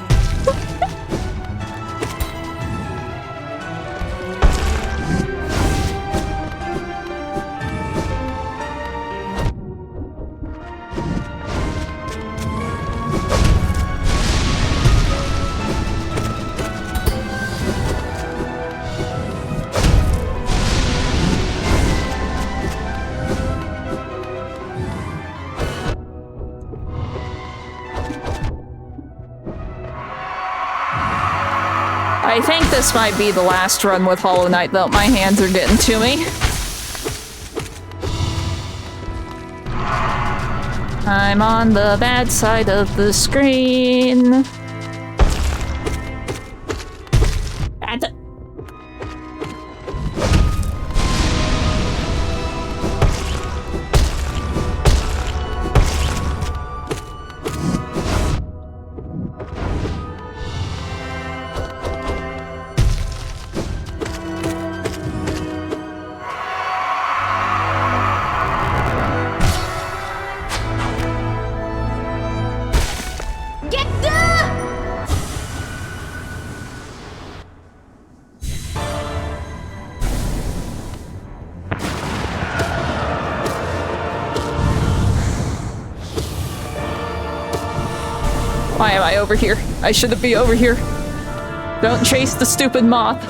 I think this might be the last run with Hollow Knight, though. My hands are getting to me. I'm on the bad side of the screen. Why am I over here? I shouldn't be over here. Don't chase the stupid moth.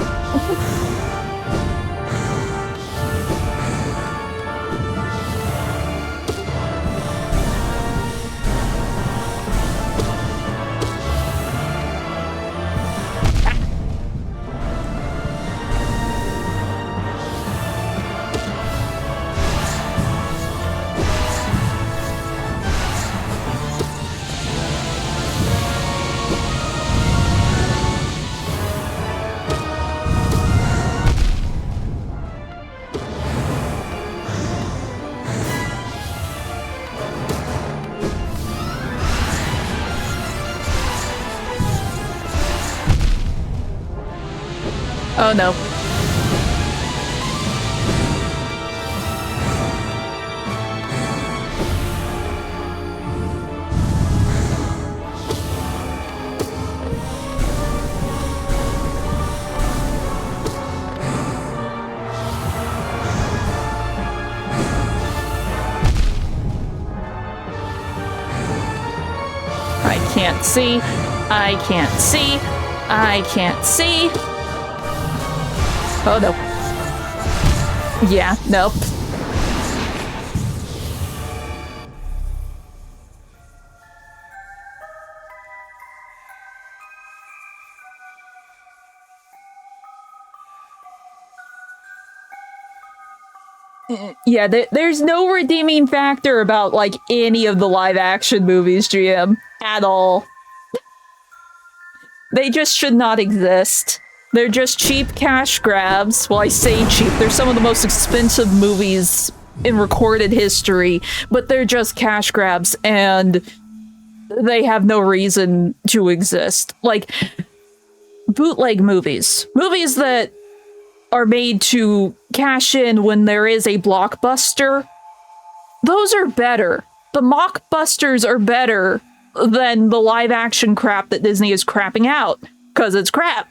Oh no. can't see. I can't see. I can't see. Oh no. Yeah, nope. Yeah, there's no redeeming factor about, like, any of the live-action movies, GM. At all. They just should not exist. They're just cheap cash grabs. Well, I say cheap. They're some of the most expensive movies in recorded history, but they're just cash grabs, and they have no reason to exist. Like, bootleg movies. Movies that are made to cash in when there is a blockbuster. Those are better. The mockbusters are better than the live action crap that Disney is crapping out. Because it's crap.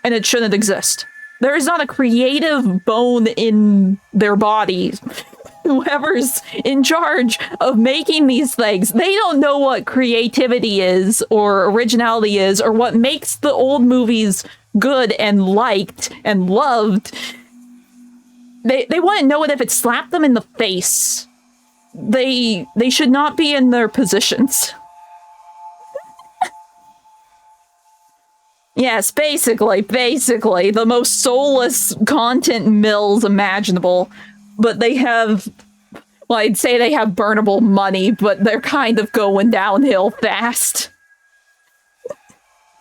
And it shouldn't exist. There is not a creative bone in their bodies. Whoever's in charge of making these things, they don't know what creativity is or originality is or what makes the old movies good and liked and loved. They wouldn't know it if it slapped them in the face. They should not be in their positions. Yes, basically, the most soulless content mills imaginable. But they have, well, I'd say they have burnable money, but they're kind of going downhill fast.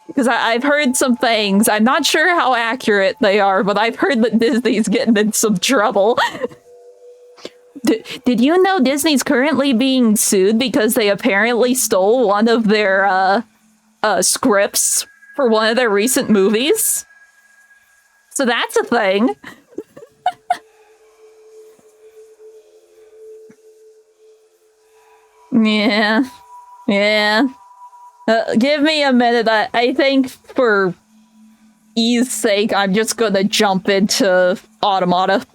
Because I've heard some things, I'm not sure how accurate they are, but I've heard that Disney's getting in some trouble. Did you know Disney's currently being sued because they apparently stole one of their scripts for one of their recent movies? So that's a thing. Yeah. Give me a minute. I think for ease sake, I'm just gonna jump into Automata.